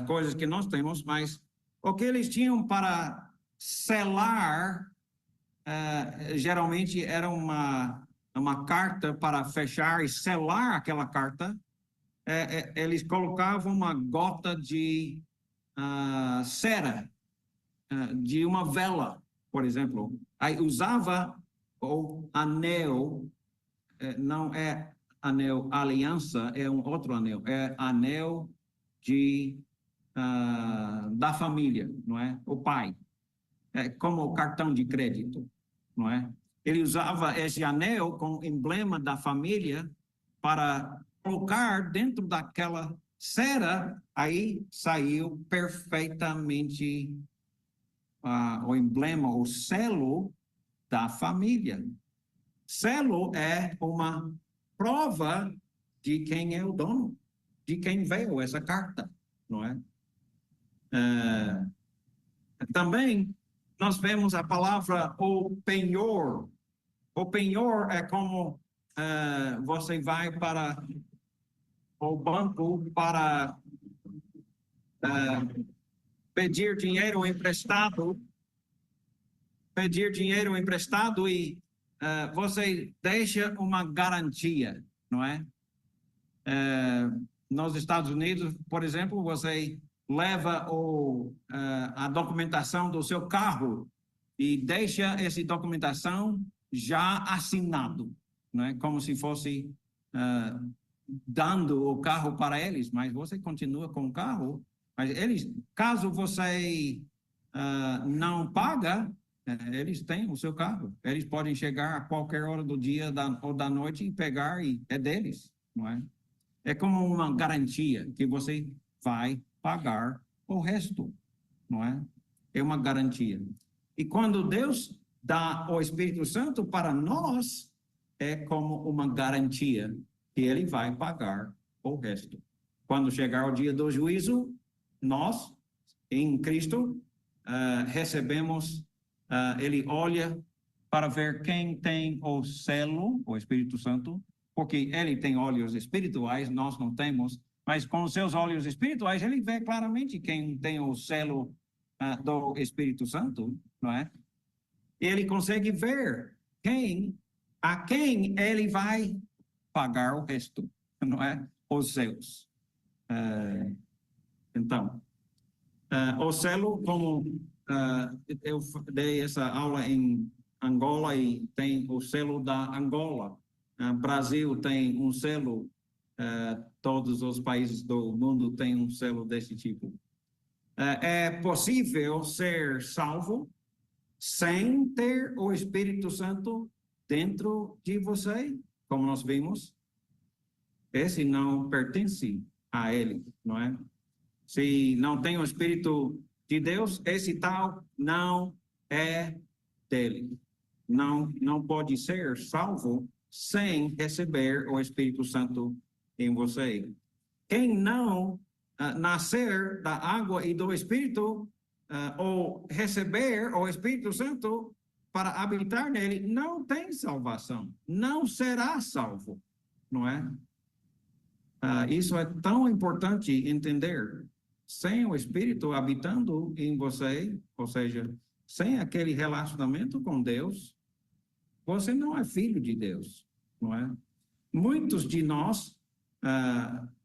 Speaker 1: coisas que nós temos, mas o que eles tinham para selar geralmente era uma carta para fechar e selar aquela carta. Eles colocavam uma gota de cera de uma vela, por exemplo. Aí usava o anel, não é anel aliança, é um outro anel, é anel da família, não é? O pai. É como o cartão de crédito, não é? Ele usava esse anel com o emblema da família para colocar dentro daquela cera, aí saiu perfeitamente o emblema, o selo da família. Selo é uma prova de quem é o dono, de quem veio essa carta, não é? Também nós vemos a palavra o penhor. O penhor é como você vai para o banco para pedir dinheiro emprestado e você deixa uma garantia, não é? Nos Estados Unidos, por exemplo, você leva a documentação do seu carro e deixa essa documentação já assinado, não é? Como se fosse dando o carro para eles, mas você continua com o carro. Mas eles, caso você não paga, eles têm o seu carro. Eles podem chegar a qualquer hora do dia ou da noite e pegar, e é deles, não é? É como uma garantia que você vai pagar o resto, não é? É uma garantia. E quando Deus dá o Espírito Santo para nós, é como uma garantia que ele vai pagar o resto. Quando chegar o dia do juízo, nós, em Cristo, recebemos, ele olha para ver quem tem o selo, o Espírito Santo, porque ele tem olhos espirituais, nós não temos, mas com os seus olhos espirituais, ele vê claramente quem tem o selo do Espírito Santo, não é? Ele consegue ver a quem ele vai pagar o resto, não é? Os seus. Então, o selo, como eu dei essa aula em Angola e tem o selo da Angola. Brasil tem um selo, todos os países do mundo têm um selo desse tipo. É possível ser salvo sem ter o Espírito Santo dentro de você, como nós vimos. Esse não pertence a ele, não é? Se não tem o Espírito de Deus, esse tal não é dele. Não pode ser salvo sem receber o Espírito Santo em você. Quem não nascer da água e do Espírito, ou receber o Espírito Santo para habitar nele, não tem salvação, não será salvo, não é? Isso é tão importante entender. Sem o Espírito habitando em você, ou seja, sem aquele relacionamento com Deus, você não é filho de Deus, não é? muitos de nós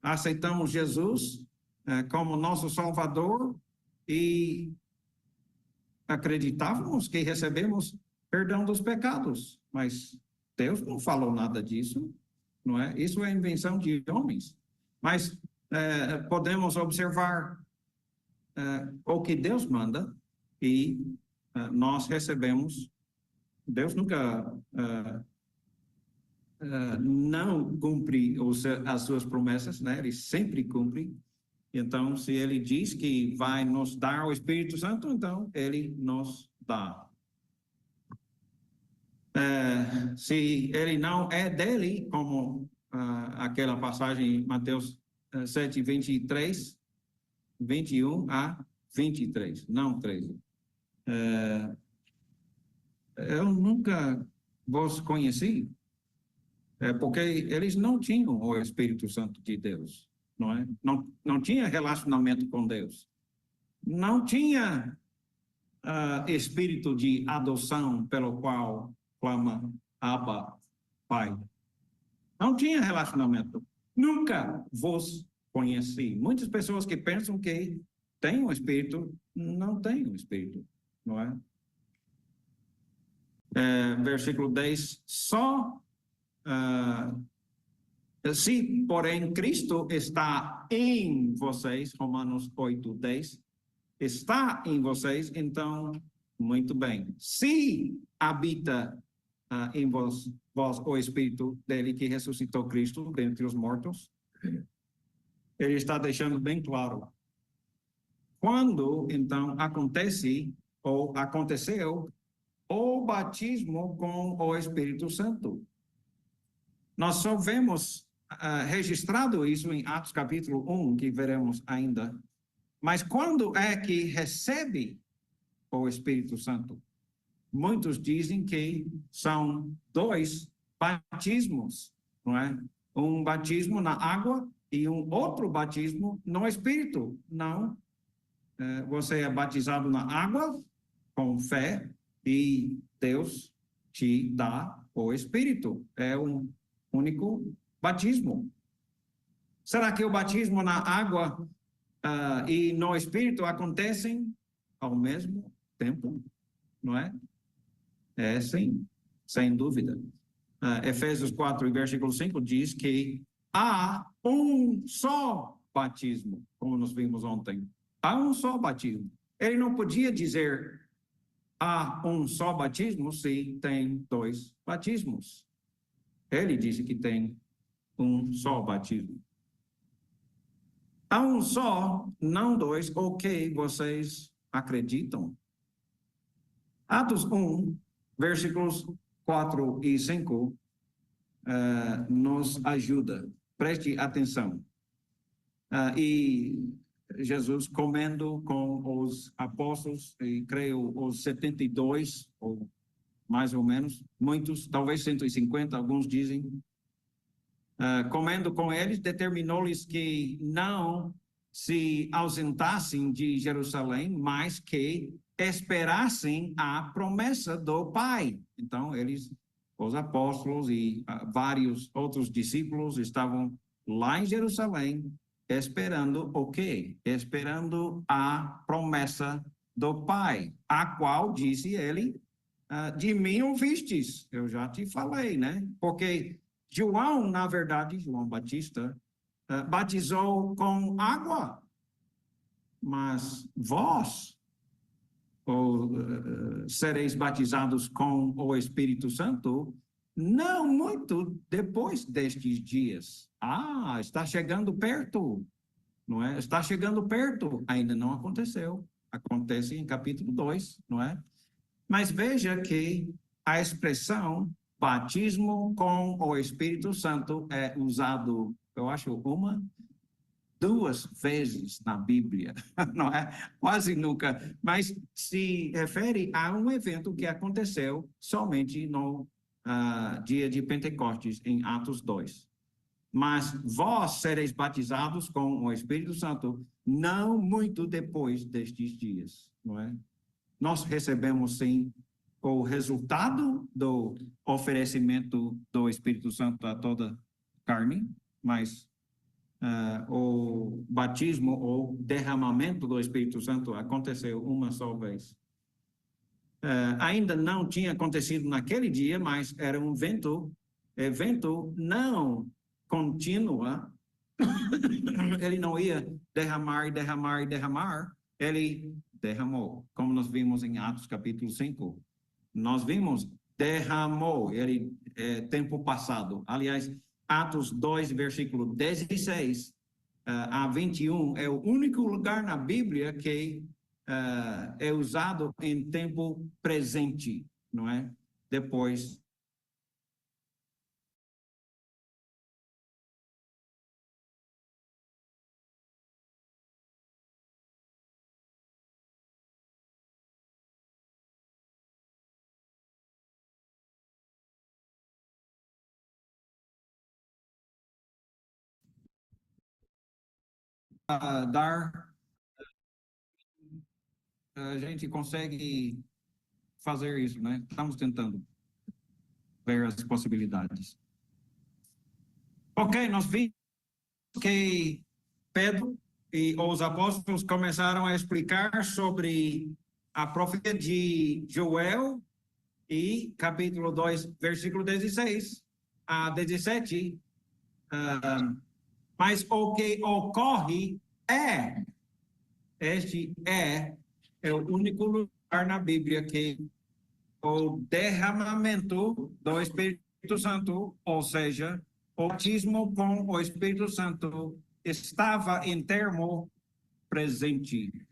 Speaker 1: aceitamos Jesus como nosso Salvador e acreditávamos que recebemos perdão dos pecados, mas Deus não falou nada disso, não é? Isso é invenção de homens. Mas podemos observar o que Deus manda e nós recebemos. Deus nunca não cumpre as suas promessas, né? Ele sempre cumpre. Então, se ele diz que vai nos dar o Espírito Santo, então ele nos dá. Se ele não é dele, como aquela passagem em Mateus 7, 23, 21 a 23, não 13. Eu nunca vos conheci, porque eles não tinham o Espírito Santo de Deus, não é? Não tinha relacionamento com Deus. Não tinha espírito de adoção pelo qual clama Abba, Pai. Não tinha relacionamento. Nunca vos conheci. Muitas pessoas que pensam que têm o Espírito, não têm o Espírito, não é? Versículo 10, se, porém, Cristo está em vocês, Romanos 8, 10, está em vocês, então, muito bem. Se habita em vós o Espírito dele que ressuscitou Cristo dentre os mortos, ele está deixando bem claro. Quando, então, aconteceu o batismo com o Espírito Santo. Nós só vemos registrado isso em Atos capítulo 1, que veremos ainda. Mas quando é que recebe o Espírito Santo? Muitos dizem que são 2 batismos, não é? Um batismo na água e um outro batismo no Espírito. Não. Você é batizado na água com fé e Deus te dá o Espírito. É um único batismo. Será que o batismo na água e no Espírito acontecem ao mesmo tempo? Não é? Sim, sem dúvida. Efésios 4, versículo 5 diz que há um só batismo, como nós vimos ontem. Há um só batismo. Ele não podia dizer há um só batismo se tem 2 batismos. Ele disse que tem um só batismo. Há um só, não 2, o que vocês acreditam? Atos 1, versículos 4 e 5, nos ajuda. Preste atenção. E Jesus comendo com os apóstolos, e creio os 72, ou mais ou menos, muitos, talvez 150, alguns dizem, comendo com eles, determinou-lhes que não se ausentassem de Jerusalém, mas que esperassem a promessa do Pai. Então, os apóstolos e vários outros discípulos estavam lá em Jerusalém, esperando o quê? Esperando a promessa do Pai, a qual disse ele, de mim ouvistes, eu já te falei, né? Porque João, na verdade, João Batista, batizou com água, mas vós sereis batizados com o Espírito Santo não muito depois destes dias. Está chegando perto, não é? Está chegando perto, ainda não aconteceu. Acontece em capítulo 2, não é? Mas veja que a expressão batismo com o Espírito Santo é usado, eu acho, 2 vezes na Bíblia, não é? Quase nunca, mas se refere a um evento que aconteceu somente no dia de Pentecostes, em Atos 2. Mas vós sereis batizados com o Espírito Santo não muito depois destes dias, não é? Nós recebemos, sim, o resultado do oferecimento do Espírito Santo a toda carne, mas o batismo ou derramamento do Espírito Santo aconteceu uma só vez. Ainda não tinha acontecido naquele dia, mas era um evento não contínua. Ele não ia derramar, ele derramou, como nós vimos em Atos capítulo 5. Nós vimos, derramou, ele tempo passado. Aliás, Atos 2, versículo 16 a 21 é o único lugar na Bíblia que é usado em tempo presente, não é? Depois a gente consegue fazer isso, né? Estamos tentando ver as possibilidades. Ok, nós vimos que Pedro e os apóstolos começaram a explicar sobre a profecia de Joel e capítulo 2, versículo 16 a 17. Mas o que ocorre este é o único lugar na Bíblia que o derramamento do Espírito Santo, ou seja, o batismo com o Espírito Santo, estava em termo presente.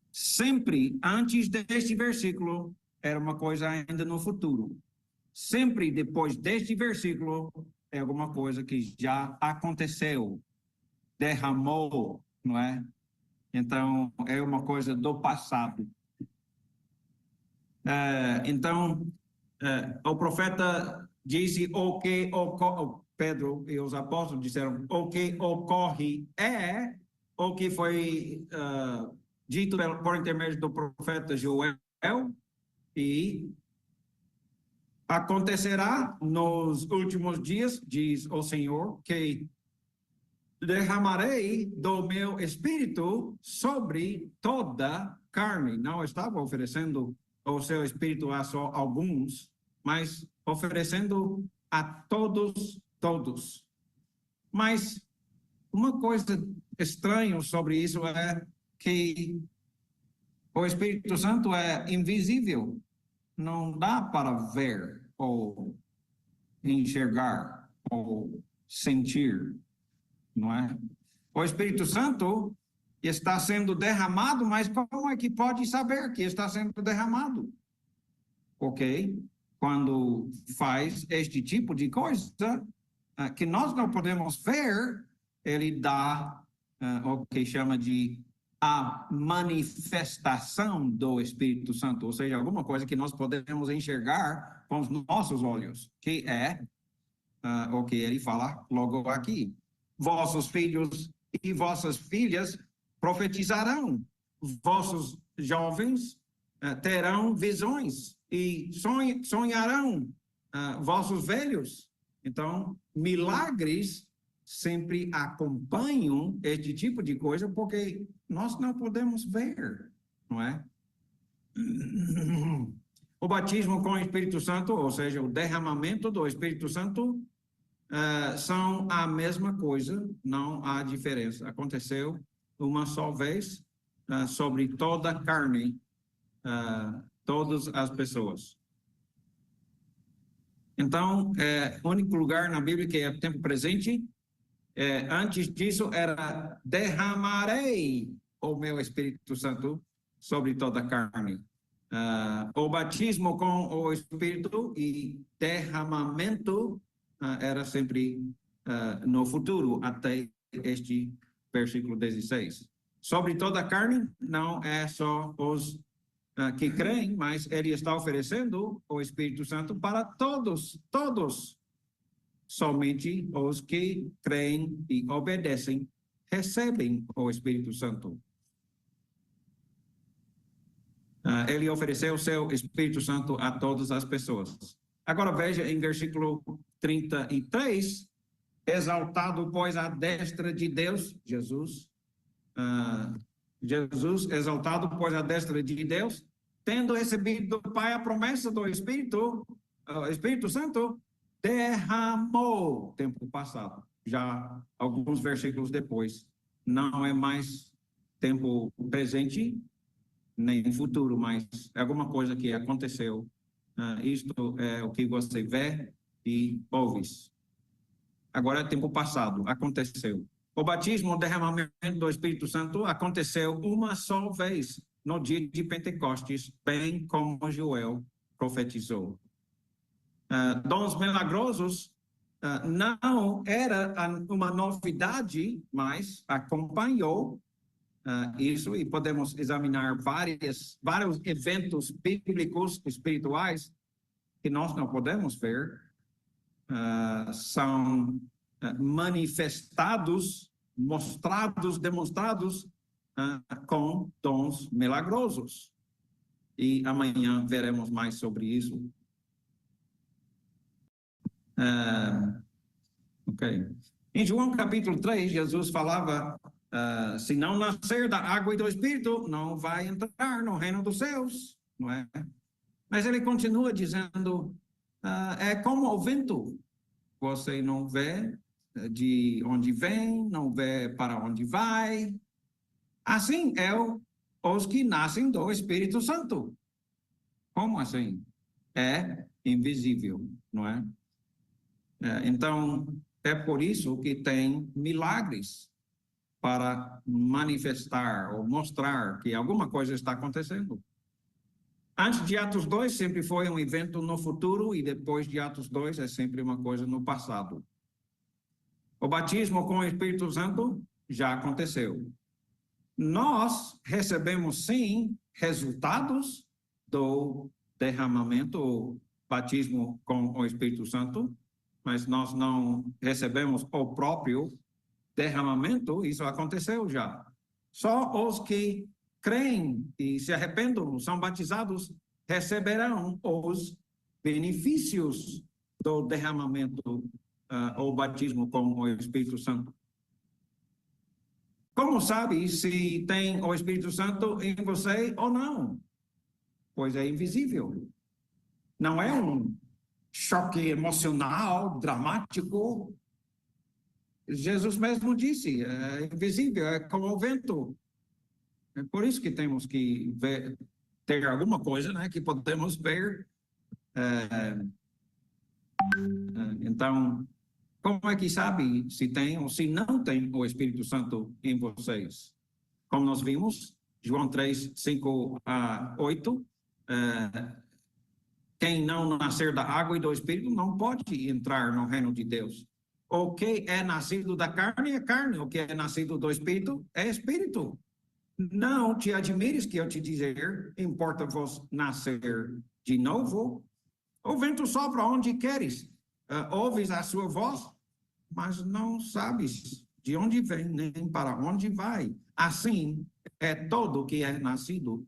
Speaker 1: Sempre antes deste versículo, era uma coisa ainda no futuro. Sempre depois deste versículo, é alguma coisa que já aconteceu, derramou, não é? Então, é uma coisa do passado. Então, o profeta disse o que ocorre, Pedro e os apóstolos disseram, o que ocorre é o que foi dito por intermédio do profeta Joel, e acontecerá nos últimos dias, diz o Senhor, que derramarei do meu espírito sobre toda carne. Não estava oferecendo o seu espírito a só alguns, mas oferecendo a todos. Mas uma coisa estranha sobre isso é que o Espírito Santo é invisível. Não dá para ver ou enxergar ou sentir, não é? O Espírito Santo está sendo derramado, mas como é que pode saber que está sendo derramado? Ok? Quando faz este tipo de coisa, que nós não podemos ver, ele dá o que chama de a manifestação do Espírito Santo, ou seja, alguma coisa que nós podemos enxergar com os nossos olhos, que é o que ele fala logo aqui. Vossos filhos e vossas filhas profetizarão, vossos jovens terão visões e sonharão, vossos velhos. Então, milagres sempre acompanham este tipo de coisa, porque nós não podemos ver, não é? O batismo com o Espírito Santo, ou seja, o derramamento do Espírito Santo, são a mesma coisa, não há diferença. Aconteceu uma só vez sobre toda a carne, todas as pessoas. Então, o único lugar na Bíblia que é tempo presente, antes disso era derramarei o meu Espírito Santo sobre toda a carne. O batismo com o Espírito e derramamento era sempre no futuro, até este versículo 16. Sobre toda a carne, não é só os que creem, mas ele está oferecendo o Espírito Santo para todos. Somente os que creem e obedecem recebem o Espírito Santo. Ele ofereceu o seu Espírito Santo a todas as pessoas. Agora veja em versículo 33, exaltado, pois, à destra de Deus, Jesus, Jesus exaltado, pois, à destra de Deus, tendo recebido do Pai a promessa do Espírito Santo, derramou, tempo passado, já alguns versículos depois, não é mais tempo presente, nem futuro, mas é alguma coisa que aconteceu. Isto é o que você vê e ouve. Agora é tempo passado, aconteceu. O batismo, o derramamento do Espírito Santo aconteceu uma só vez, no dia de Pentecostes, bem como Joel profetizou. Dons milagrosos não era uma novidade, mas acompanhou isso, e podemos examinar vários eventos bíblicos espirituais que nós não podemos ver, são manifestados, mostrados, demonstrados com dons milagrosos. E amanhã veremos mais sobre isso. Ok. Em João capítulo 3, Jesus falava, se não nascer da água e do Espírito, não vai entrar no reino dos céus, não é? Mas ele continua dizendo, é como o vento, você não vê de onde vem, não vê para onde vai. Assim é os que nascem do Espírito Santo. Como assim? É invisível, não é? Então, é por isso que tem milagres para manifestar ou mostrar que alguma coisa está acontecendo. Antes de Atos 2, sempre foi um evento no futuro, e depois de Atos 2 é sempre uma coisa no passado. O batismo com o Espírito Santo já aconteceu. Nós recebemos, sim, resultados do derramamento, o batismo com o Espírito Santo, mas nós não recebemos o próprio derramamento. Isso aconteceu já. Só os que creem e se arrependam, são batizados, receberão os benefícios do derramamento ou batismo com o Espírito Santo. Como sabe se tem o Espírito Santo em você ou não? Pois é invisível. Não é um choque emocional, dramático. Jesus mesmo disse, é invisível, é como o vento. É por isso que temos que ver, ter alguma coisa, né, que podemos ver. Então, como é que sabe se tem ou se não tem o Espírito Santo em vocês? Como nós vimos, João 3, 5 a 8, quem não nascer da água e do Espírito não pode entrar no reino de Deus. O que é nascido da carne é carne, o que é nascido do Espírito é Espírito. Não te admires que eu te dizer, importa-vos nascer de novo. O vento sopra onde queres, ouves a sua voz, mas não sabes de onde vem nem para onde vai. Assim é todo que é nascido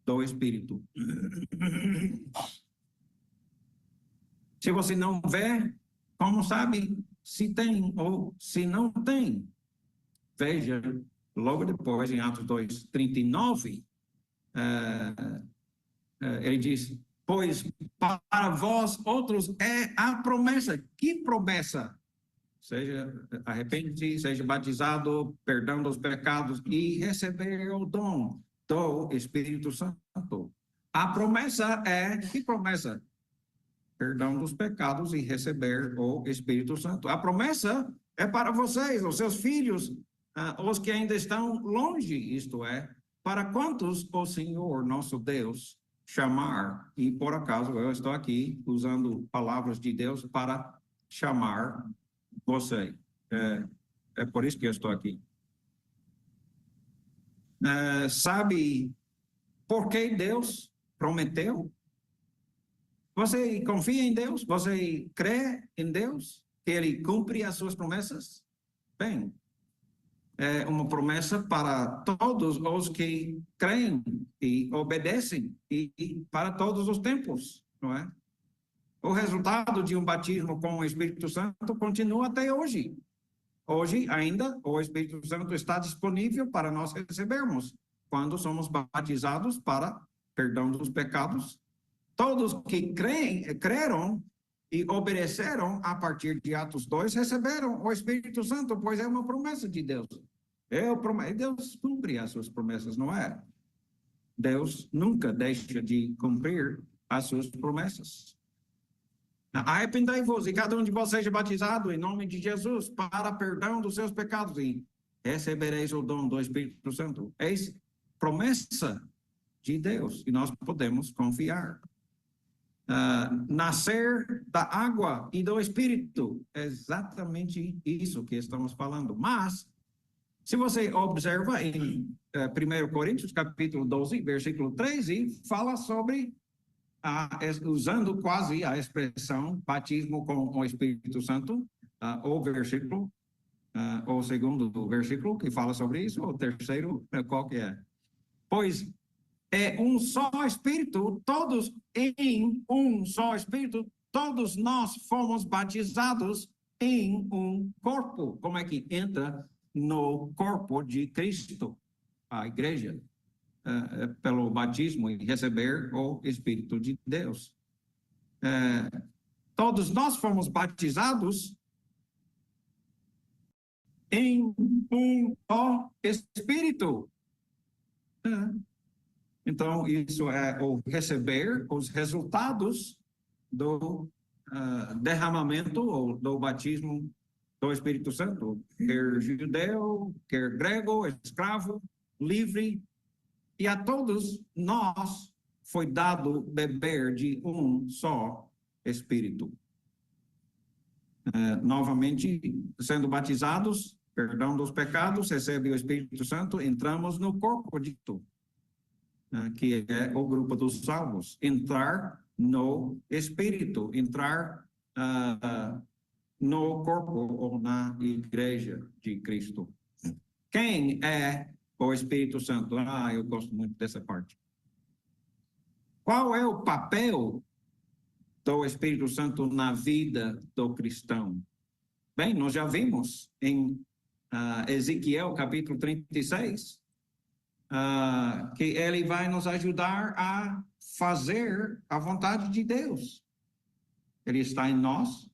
Speaker 1: do Espírito. Se você não vê, como sabe se tem ou se não tem? Veja, logo depois, em Atos 2, 39, ele diz, pois para vós outros é a promessa. Que promessa? Seja arrepende, seja batizado, perdão dos pecados e receber o dom do Espírito Santo. A promessa é, que promessa? Perdão dos pecados e receber o Espírito Santo. A promessa é para vocês, os seus filhos, os que ainda estão longe, isto é, para quantos o Senhor, nosso Deus, chamar. E por acaso eu estou aqui usando palavras de Deus para chamar você. É por isso que eu estou aqui. Sabe por que Deus prometeu? Você confia em Deus? Você crê em Deus? Que Ele cumpre as suas promessas? Bem, é uma promessa para todos os que creem e obedecem, e para todos os tempos, não é? O resultado de um batismo com o Espírito Santo continua até hoje. Hoje, ainda, o Espírito Santo está disponível para nós recebermos quando somos batizados para perdão dos pecados. Todos que creram e obedeceram a partir de Atos 2 receberam o Espírito Santo, pois é uma promessa de Deus. Deus cumpre as suas promessas, não é? Deus nunca deixa de cumprir as suas promessas. Arrependei-vos e cada um de vocês seja batizado em nome de Jesus para perdão dos seus pecados e recebereis o dom do Espírito Santo. Eis promessa de Deus e nós podemos confiar. Nascer da água e do Espírito, exatamente isso que estamos falando. Mas, se você observa em 1 Coríntios, capítulo 12, versículo 13, fala sobre usando quase a expressão batismo com o Espírito Santo, o versículo, o segundo versículo que fala sobre isso, o terceiro, qual que é? Pois é um só Espírito, todos em um só Espírito, todos nós fomos batizados em um corpo. Como é que entra no corpo de Cristo, a igreja? Pelo batismo e receber o Espírito de Deus. Todos nós fomos batizados em um só Espírito. Então, isso é o receber os resultados do derramamento ou do batismo do Espírito Santo, quer judeu, quer grego, escravo, livre. E a todos nós foi dado beber de um só Espírito. Novamente, sendo batizados, perdão dos pecados, recebe o Espírito Santo, entramos no corpo de Cristo, que é o grupo dos salvos. Entrar no Espírito, entrar no corpo ou na igreja de Cristo. Quem é o Espírito Santo? Eu gosto muito dessa parte. Qual é o papel do Espírito Santo na vida do cristão? Bem, nós já vimos em Ezequiel, capítulo 36, que ele vai nos ajudar a fazer a vontade de Deus. Ele está em nós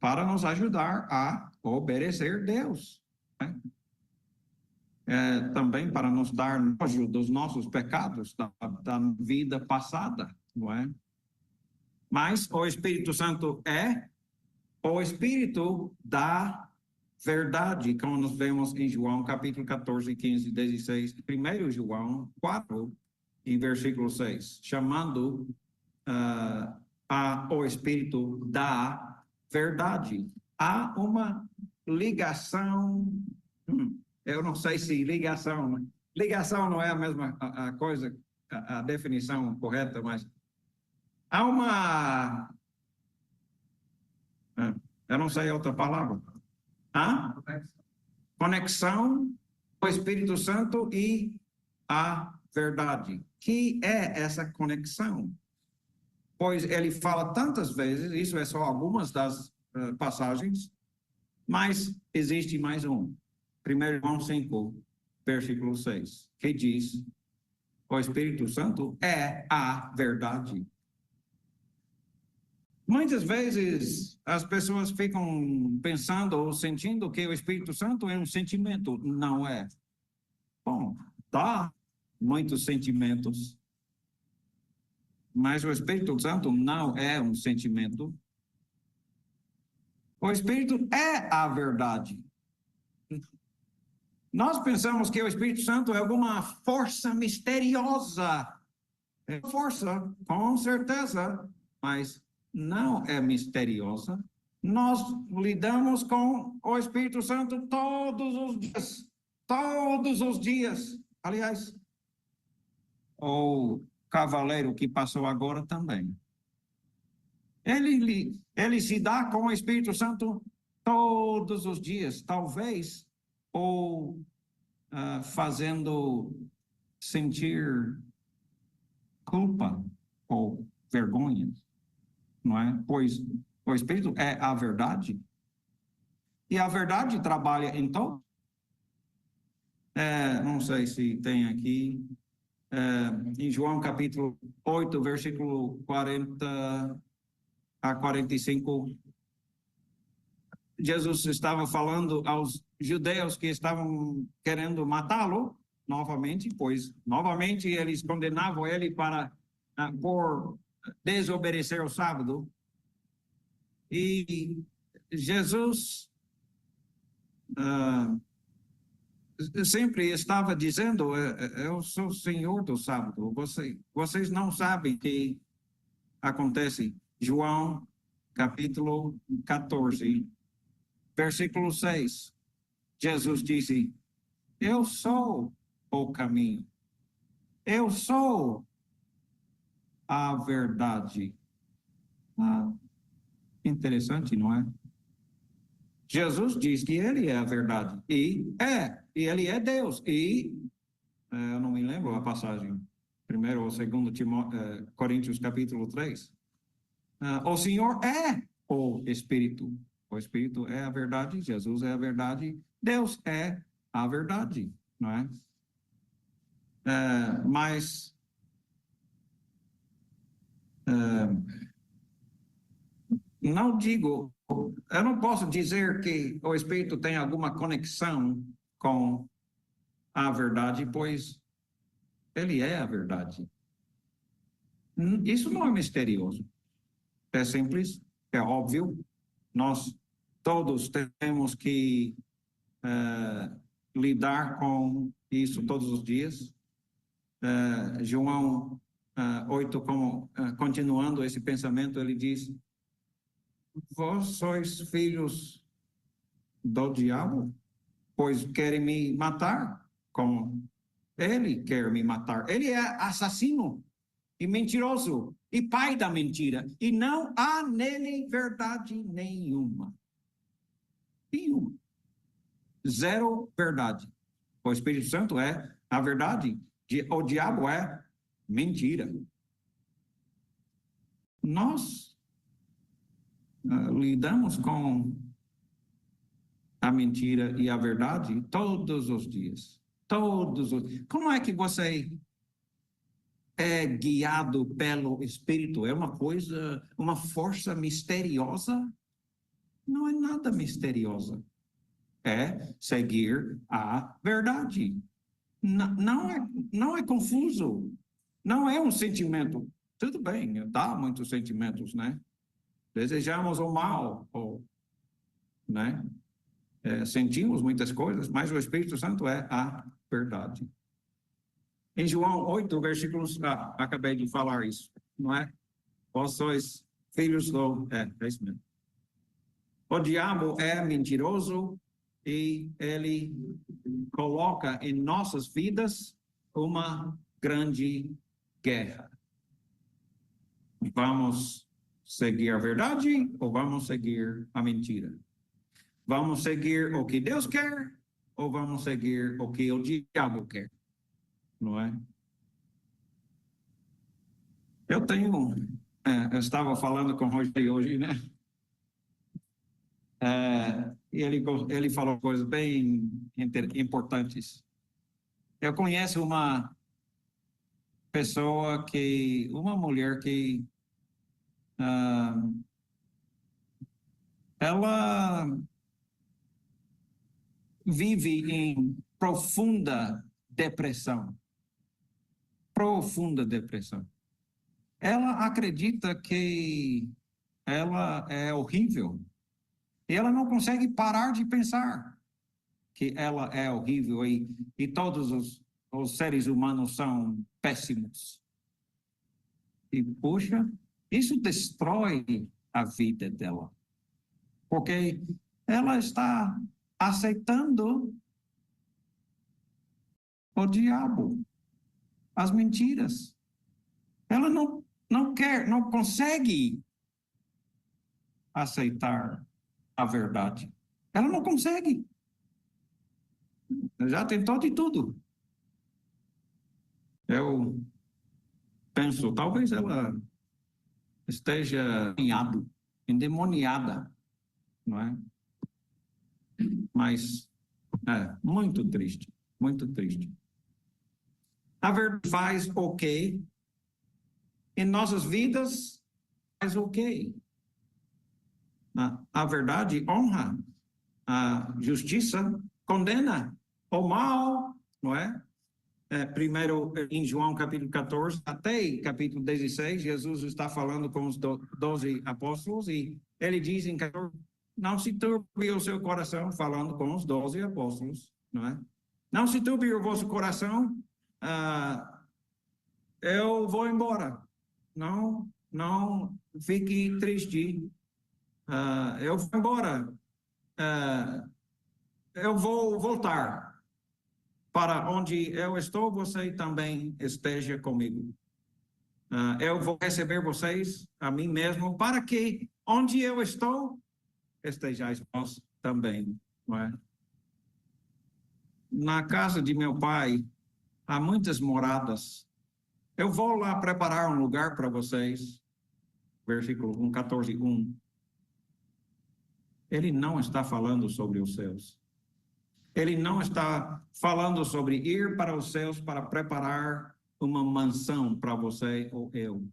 Speaker 1: para nos ajudar a obedecer Deus, né? Também para nos dar nojo dos nossos pecados, da vida passada, não é? Mas o Espírito Santo é o Espírito da verdade, como nós vemos em João, capítulo 14, 15, 16, 1 João 4, em versículo 6, chamando o Espírito da verdade. Há uma ligação... Eu não sei se ligação não é a mesma a coisa, a definição correta, mas há uma... eu não sei outra palavra. Conexão com o Espírito Santo e a verdade. Que é essa conexão? Pois ele fala tantas vezes, isso é só algumas das passagens, mas existe mais um. 1 João 5, versículo 6, que diz: o Espírito Santo é a verdade. Muitas vezes as pessoas ficam pensando ou sentindo que o Espírito Santo é um sentimento. Não é. Bom, dá muitos sentimentos, mas o Espírito Santo não é um sentimento. O Espírito é a verdade. Nós pensamos que o Espírito Santo é alguma força misteriosa. É força, com certeza, mas não é misteriosa. Nós lidamos com o Espírito Santo todos os dias. Todos os dias. Aliás, o cavaleiro que passou agora também. Ele se dá com o Espírito Santo todos os dias. Talvez ou fazendo sentir culpa ou vergonha. não é? Pois o Espírito é a verdade. E a verdade trabalha então, não sei se tem aqui, em João capítulo 8, versículo 40 a 45, Jesus estava falando aos judeus que estavam querendo matá-lo novamente, pois novamente eles condenavam ele por desobedecer o sábado. E Jesus sempre estava dizendo: eu sou o Senhor do sábado. Vocês não sabem o que acontece. João capítulo 14, versículo 6. Jesus disse: eu sou o caminho, eu sou a verdade. Interessante, não é? Jesus diz que ele é a verdade, e ele é Deus, eu não me lembro a passagem, 1º ou 2º Coríntios capítulo 3, o Senhor é o Espírito é a verdade, Jesus é a verdade, Deus é a verdade, não é? Mas não digo, eu não posso dizer que o Espírito tem alguma conexão com a verdade, pois ele é a verdade. Isso não é misterioso, é simples, é óbvio. Nós todos temos que lidar com isso todos os dias. João 8, continuando esse pensamento, ele diz: vós sois filhos do diabo, pois querem me matar, como ele quer me matar. Ele é assassino e mentiroso e pai da mentira, e não há nele verdade nenhuma. Nenhuma. Zero verdade. O Espírito Santo é a verdade, o diabo é mentira. Nós lidamos com a mentira e a verdade todos os dias. Todos os dias. Como é que você é guiado pelo Espírito? É uma coisa, uma força misteriosa? Não é nada misteriosa. É seguir a verdade. Não é confuso. Não é um sentimento. Tudo bem, dá muitos sentimentos, né? Desejamos o mal, né? Sentimos muitas coisas, mas o Espírito Santo é a verdade. Em João 8, versículos, acabei de falar isso, não é? Vós sois filhos do... É isso mesmo. O diabo é mentiroso e ele coloca em nossas vidas uma grande guerra. Vamos seguir a verdade ou vamos seguir a mentira? Vamos seguir o que Deus quer ou vamos seguir o que o diabo quer? Não é? Eu estava falando com o Rogério hoje, né? Ele falou coisas bem importantes. Eu conheço uma uma mulher que ela vive em profunda depressão. Profunda depressão. Ela acredita que ela é horrível. E ela não consegue parar de pensar que ela é horrível e todos os seres humanos são péssimos. E, puxa, isso destrói a vida dela. Porque ela está aceitando o diabo, as mentiras. Ela não quer, não consegue aceitar a verdade. Ela não consegue. Já tentou de tudo. Eu penso, talvez ela esteja endemoniada, não é? Mas muito triste, muito triste. A verdade faz ok, em nossas vidas faz ok. A verdade honra, a justiça condena o mal, não é? Primeiro, em João capítulo 14, até capítulo 16, Jesus está falando com os 12 apóstolos e ele diz em 14, não se turbe o seu coração, falando com os 12 apóstolos, não é? Não se turbe o vosso coração, eu vou embora. Não fique triste. Eu vou embora. Eu vou voltar. Para onde eu estou, você também esteja comigo. Eu vou receber vocês, a mim mesmo, para que onde eu estou, estejais vós também. Não é? Na casa de meu pai, há muitas moradas. Eu vou lá preparar um lugar para vocês. Versículo 1, 14, 1. Ele não está falando sobre os céus. Ele não está falando sobre ir para os céus para preparar uma mansão para você ou eu.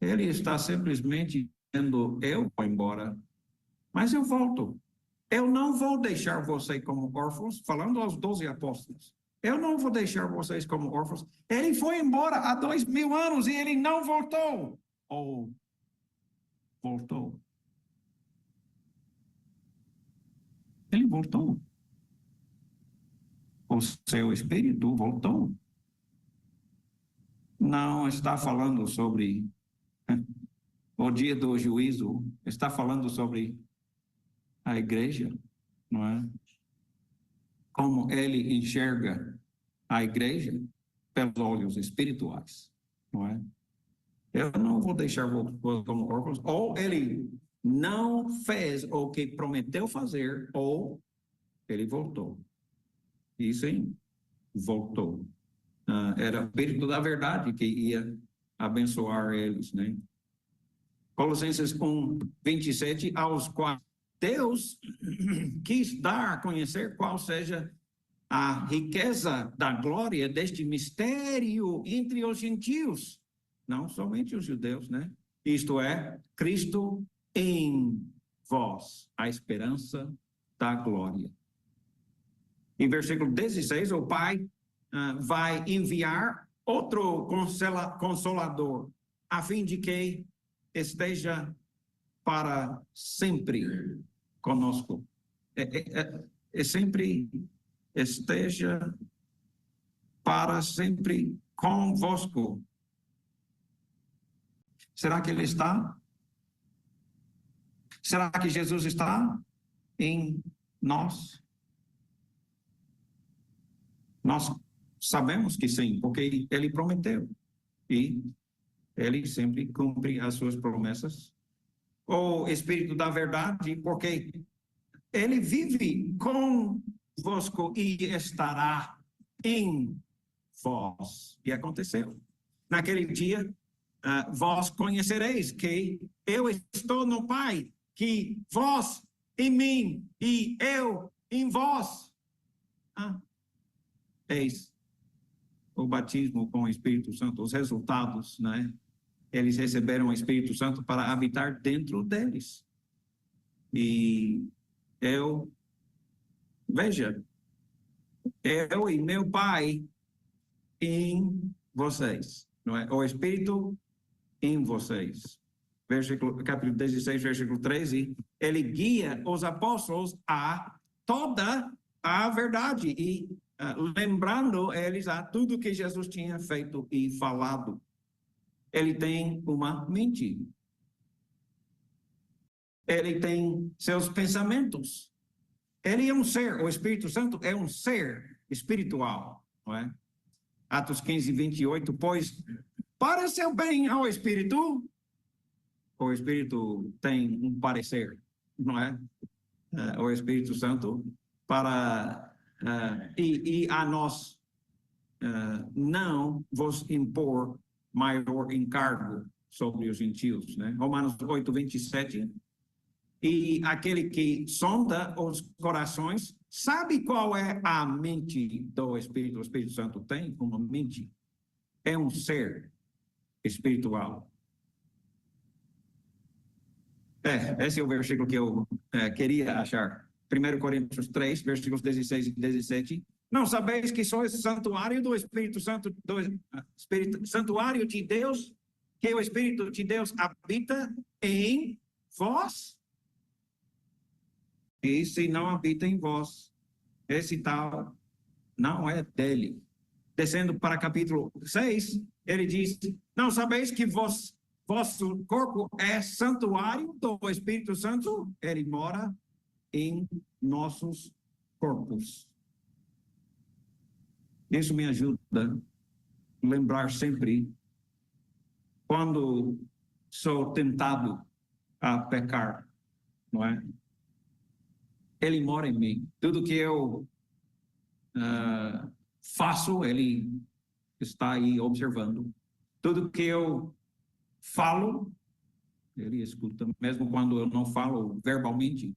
Speaker 1: Ele está simplesmente dizendo, eu vou embora, mas eu volto. Eu não vou deixar você como órfãos, falando aos 12 apóstolos. Eu não vou deixar vocês como órfãos. Ele foi embora há 2000 anos e ele não voltou. Ou voltou. Ele voltou. O seu espírito voltou. Não está falando sobre o dia do juízo, está falando sobre a igreja, não é? Como ele enxerga a igreja pelos olhos espirituais, não é? Eu não vou deixar vocês como órfãos, ou ele não fez o que prometeu fazer, ou ele voltou. E sim, voltou. Era o Espírito da verdade que ia abençoar eles, né? Colossenses 1, 27, aos quais Deus quis dar a conhecer qual seja a riqueza da glória deste mistério entre os gentios, não somente os judeus, né? Isto é, Cristo em vós, a esperança da glória. Em versículo 16, o Pai vai enviar outro consolador, a fim de que esteja para sempre conosco. Sempre esteja para sempre convosco. Será que ele está? Será que Jesus está em nós? Nós sabemos que sim, porque ele prometeu e ele sempre cumpre as suas promessas. O Espírito da verdade, porque ele vive convosco e estará em vós. E aconteceu. Naquele dia, vós conhecereis que eu estou no Pai, que vós em mim e eu em vós. Eis o batismo com o Espírito Santo, os resultados, né? Eles receberam o Espírito Santo para habitar dentro deles. E veja, eu e meu Pai em vocês, não é? O Espírito em vocês. Capítulo 16, versículo 13, ele guia os apóstolos a toda a verdade e lembrando eles a tudo que Jesus tinha feito e falado. Ele tem uma mente. Ele tem seus pensamentos. Ele é um ser, o Espírito Santo é um ser espiritual, não é? Atos 15, 28, pois para seu bem ao Espírito, o Espírito tem um parecer, não é? O Espírito Santo para e a nós não vos impor maior encargo sobre os gentios, né? Romanos 8, 27. E aquele que sonda os corações, sabe qual é a mente do Espírito? O Espírito Santo tem uma mente. É um ser espiritual. Esse é o versículo que eu queria achar. 1 Coríntios 3, versículos 16 e 17. Não sabeis que sois santuário do Espírito Santo, santuário de Deus, que o Espírito de Deus habita em vós? E se não habita em vós, esse tal não é dele. Descendo para capítulo 6, ele diz, não sabeis que vosso corpo é santuário do Espírito Santo? Ele mora em nossos corpos. Isso me ajuda a lembrar sempre, quando sou tentado a pecar, não é? Ele mora em mim. Tudo que eu faço, ele está aí observando. Tudo que eu falo, ele escuta. Mesmo quando eu não falo verbalmente,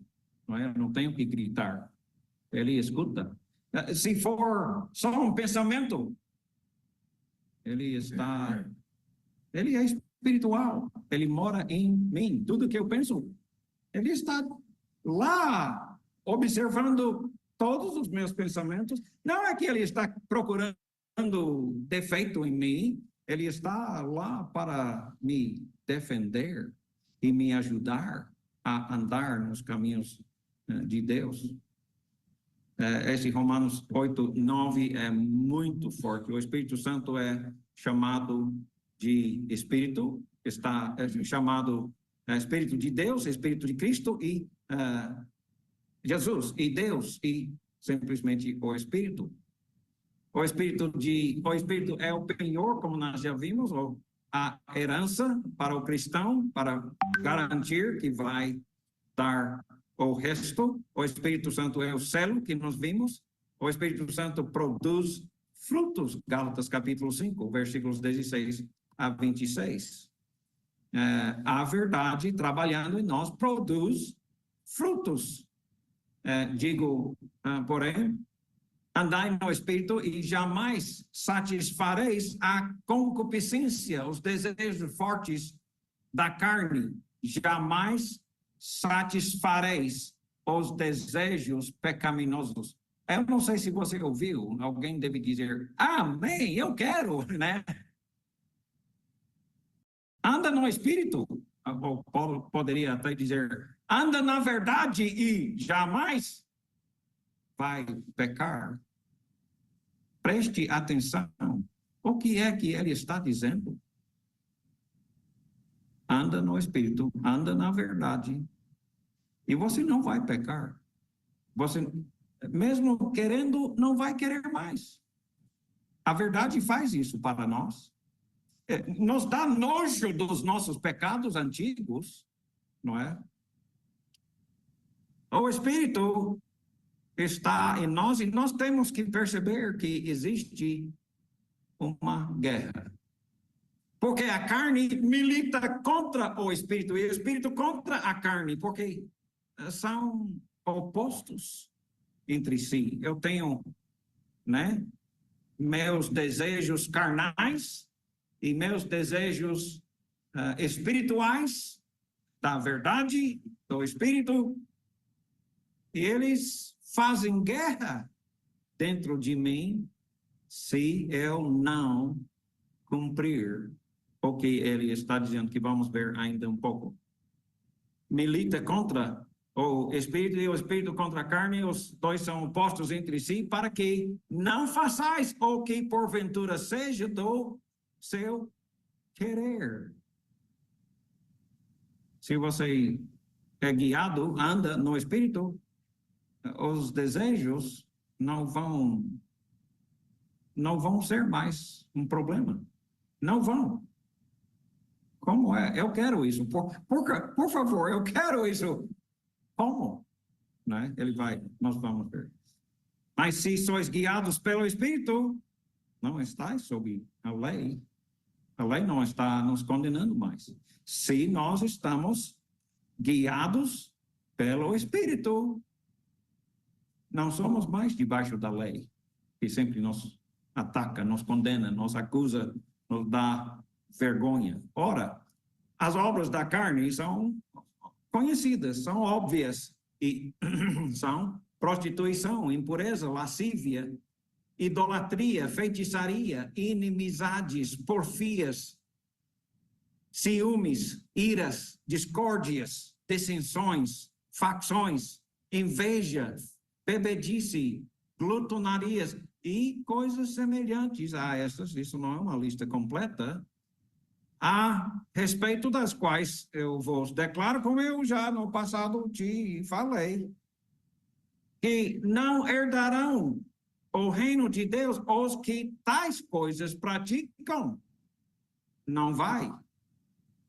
Speaker 1: não é? Eu não tenho que gritar. Ele escuta. Se for só um pensamento, ele é espiritual. Ele mora em mim. Tudo que eu penso, ele está lá observando todos os meus pensamentos. Não é que ele está procurando defeito em mim, ele está lá para me defender e me ajudar a andar nos caminhos de Deus. Esse Romanos 8, 9 é muito forte. O Espírito Santo é chamado de Espírito, é chamado Espírito de Deus, Espírito de Cristo e Jesus, e Deus, e simplesmente o Espírito. O Espírito é o penhor, como nós já vimos, ou a herança para o cristão, para garantir que vai dar o resto. O Espírito Santo é o selo que nós vimos. O Espírito Santo produz frutos. Gálatas capítulo 5, versículos 16 a 26. A verdade trabalhando em nós produz frutos. Porém, andai no Espírito e jamais satisfareis a concupiscência, os desejos fortes da carne. Jamais satisfareis os desejos pecaminosos. Eu não sei se você ouviu, alguém deve dizer, amém, eu quero, né? Anda no Espírito, ou Paulo poderia até dizer, anda na verdade e jamais vai pecar. Preste atenção. O que é que ele está dizendo? Anda no Espírito, anda na verdade. E você não vai pecar. Você, mesmo querendo, não vai querer mais. A verdade faz isso para nós. Nos dá nojo dos nossos pecados antigos, não é? O Espírito está em nós e nós temos que perceber que existe uma guerra. Porque a carne milita contra o Espírito e o Espírito contra a carne, porque são opostos entre si. Eu tenho, né, meus desejos carnais e meus desejos espirituais, da verdade, do Espírito, e eles fazem guerra dentro de mim se eu não cumprir o que ele está dizendo, que vamos ver ainda um pouco. Milita contra o Espírito e o Espírito contra a carne, os dois são opostos entre si, para que não façais o que porventura seja do seu querer. Se você é guiado, anda no Espírito, os desejos não vão ser mais um problema. Não vão. Como é? Eu quero isso. Por favor, eu quero isso. Como? Né? Nós vamos ver. Mas se sois guiados pelo Espírito, não estáis sob a lei. A lei não está nos condenando mais. Se nós estamos guiados pelo Espírito, não somos mais debaixo da lei, que sempre nos ataca, nos condena, nos acusa, nos dá vergonha. Ora, as obras da carne são conhecidas, são óbvias, e são prostituição, impureza, lascívia, idolatria, feitiçaria, inimizades, porfias, ciúmes, iras, discórdias, dissensões, facções, inveja, bebedice, glutonarias e coisas semelhantes a essas. Isso não é uma lista completa, a respeito das quais eu vos declaro, como eu já no passado te falei, que não herdarão o reino de Deus os que tais coisas praticam. Não vai.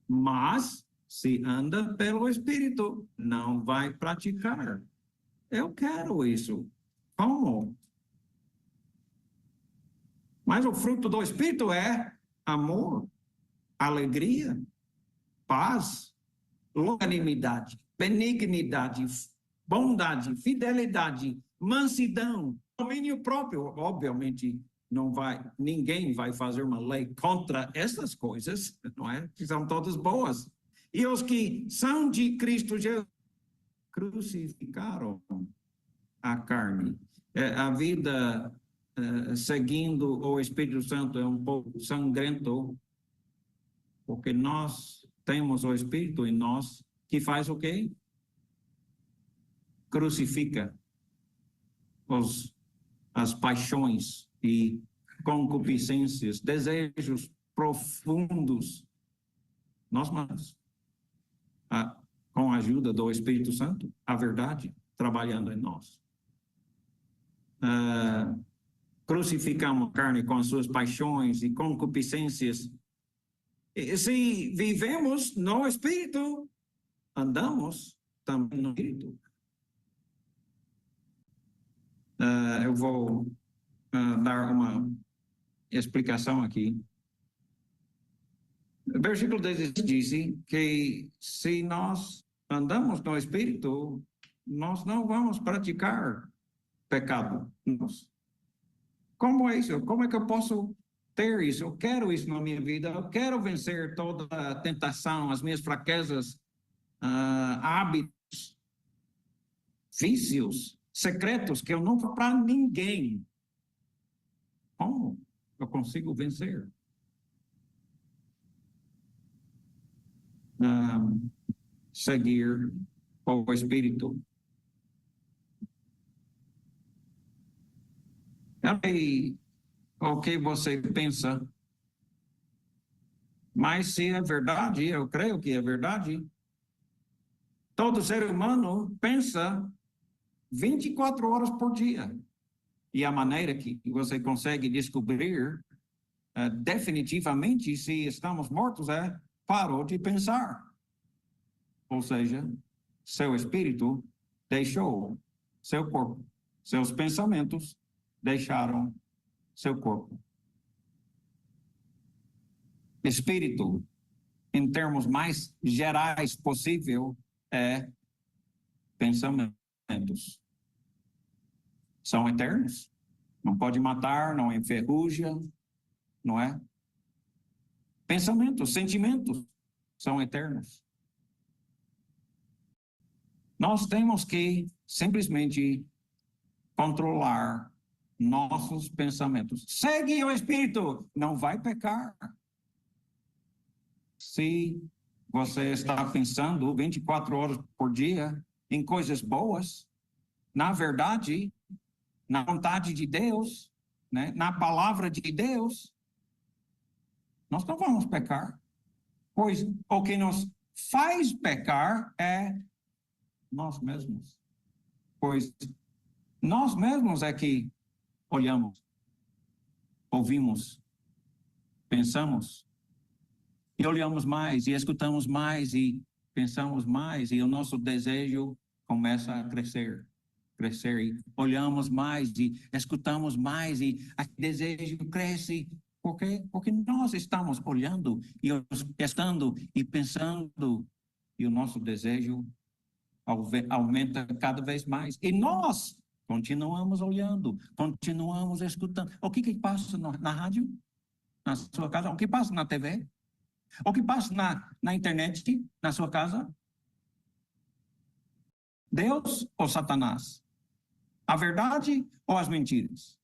Speaker 1: Mas, se anda pelo Espírito, não vai praticar. Eu quero isso. Como? Mas o fruto do Espírito é amor, alegria, paz, longanimidade, benignidade, bondade, fidelidade, mansidão, domínio próprio. Obviamente, ninguém vai fazer uma lei contra essas coisas, não é? Que são todas boas. E os que são de Cristo Jesus crucificaram a carne. A vida seguindo o Espírito Santo é um pouco sangrento, porque nós temos o Espírito em nós, que faz o quê? Crucifica as paixões e concupiscências, desejos profundos. Nós mesmos, com a ajuda do Espírito Santo, a verdade trabalhando em nós. Crucificamos a carne com as suas paixões e concupiscências. Se vivemos no Espírito, andamos também no Espírito. Eu vou dar uma explicação aqui. O versículo 16 diz que se nós andamos no Espírito, nós não vamos praticar pecado. Como é isso? Como é que eu posso ter isso? Eu quero isso na minha vida. Eu quero vencer toda a tentação, as minhas fraquezas, hábitos, vícios, secretos que eu não vou para ninguém. Como eu consigo vencer? Seguir o Espírito. E o que você pensa? Mas se é verdade, eu creio que é verdade, todo ser humano pensa 24 horas por dia. E a maneira que você consegue descobrir definitivamente se estamos mortos parou de pensar. Ou seja, seu espírito deixou seu corpo. Seus pensamentos deixaram seu corpo. Espírito, em termos mais gerais possível, é pensamentos. São eternos. Não pode matar, não enferruja, não é? Pensamentos, sentimentos são eternos. Nós temos que simplesmente controlar nossos pensamentos. Segue o Espírito, não vai pecar. Se você está pensando 24 horas por dia em coisas boas, na verdade, na vontade de Deus, né, na palavra de Deus, nós não vamos pecar. Pois o que nos faz pecar é nós mesmos. Pois nós mesmos é que olhamos, ouvimos, pensamos, e olhamos mais, e escutamos mais, e pensamos mais, e o nosso desejo começa a crescer, e olhamos mais, e escutamos mais, e o desejo cresce, Por quê? Porque nós estamos olhando e estando e pensando, e o nosso desejo aumenta cada vez mais. E nós continuamos olhando, continuamos escutando. O que passa na rádio? Na sua casa? O que passa na TV? O que passa na internet? Na sua casa? Deus ou Satanás? A verdade ou as mentiras?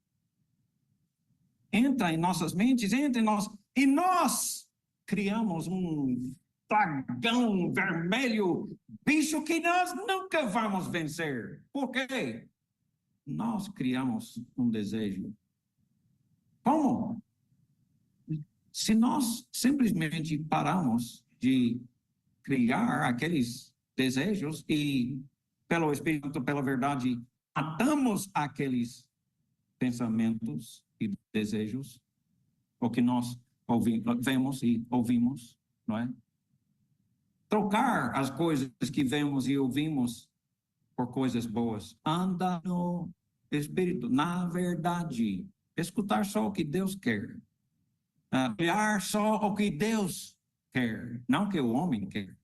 Speaker 1: Entra em nossas mentes, entra em nós, e nós criamos um dragão vermelho, bicho que nós nunca vamos vencer. Por quê? Nós criamos um desejo. Como? Se nós simplesmente paramos de criar aqueles desejos e, pelo Espírito, pela verdade, atamos aqueles pensamentos e desejos, o que nós vemos e ouvimos, não é? Trocar as coisas que vemos e ouvimos por coisas boas. Anda no Espírito, na verdade. Escutar só o que Deus quer. Olhar só o que Deus quer, não o que o homem quer.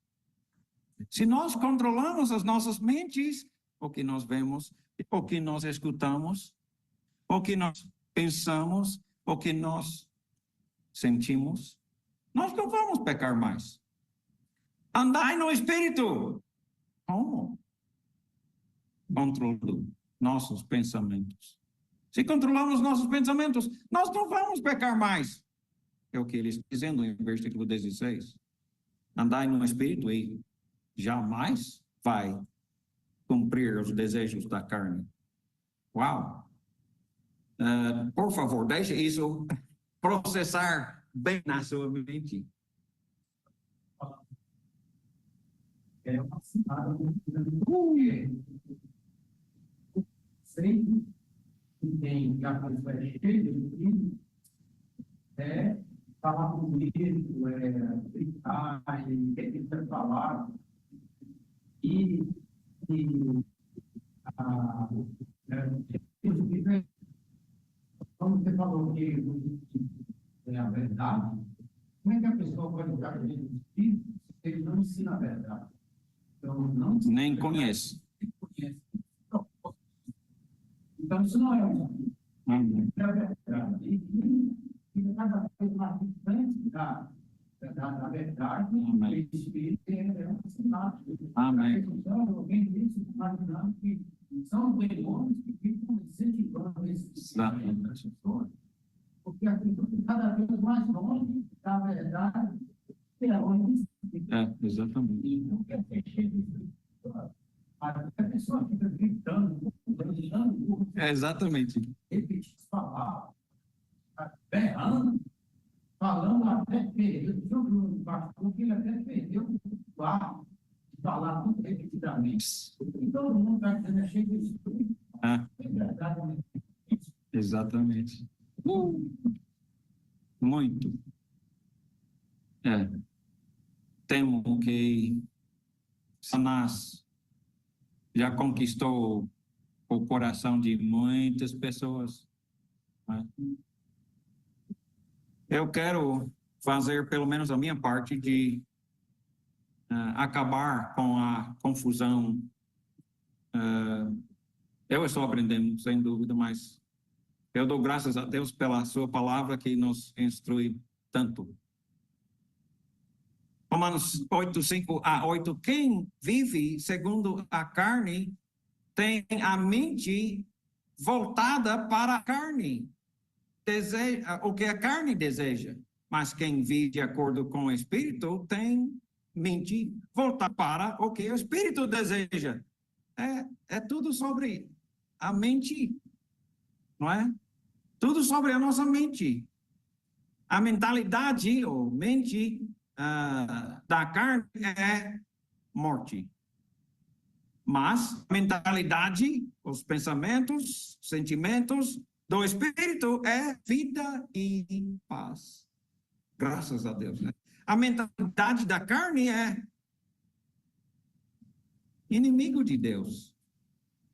Speaker 1: Se nós controlamos as nossas mentes, o que nós vemos, o que nós escutamos, o que nós pensamos, o que nós sentimos, nós não vamos pecar mais. Andai no Espírito. Como? Controlando nossos pensamentos. Se controlamos nossos pensamentos, nós não vamos pecar mais. É o que ele está dizendo em versículo 16. Andai no Espírito e jamais vai cumprir os desejos da carne. Uau! Por favor, deixe isso processar bem na sua mente.
Speaker 2: É uma cidade muito grande. Sempre que tem a coisa cheia de filho, falar comigo, brincar, repetir falar. Como você falou que é a verdade, como é que a pessoa pode estar dentro do Espírito se ele não ensina a verdade? Então, não
Speaker 1: nem conhece.
Speaker 2: Então, isso não é uma verdade. E cada vez mais distante da verdade, o Espírito é um sinal.
Speaker 1: Amém.
Speaker 2: Alguém disse, imaginando que são demônios que ficam incentivando esse pessoas, porque aquilo fica cada vez mais longe da verdade, que é onde
Speaker 1: exatamente.
Speaker 2: e não quer fechar a pessoa fica gritando,
Speaker 1: Exatamente.
Speaker 2: repetir falar, berrando, falando até perder. O pastor que ele até perdeu o ar de falar tudo repetidamente. E todo mundo está dizendo, é cheio de espírito. É verdade, né?
Speaker 1: Exatamente. Muito. Temo que Satanás já conquistou o coração de muitas pessoas. Eu quero fazer pelo menos a minha parte de acabar com a confusão. Eu estou aprendendo, sem dúvida, mas eu dou graças a Deus pela sua palavra que nos instrui tanto. Romanos 8, 5 a 8. Quem vive segundo a carne tem a mente voltada para a carne. Deseja o que a carne deseja. Mas quem vive de acordo com o Espírito tem mente voltada para o que o Espírito deseja. É tudo sobre a mente, não é? Tudo sobre a nossa mente. A mentalidade ou mente da carne é morte. Mas a mentalidade, os pensamentos, sentimentos do Espírito é vida e paz. Graças a Deus, né? A mentalidade da carne é inimigo de Deus.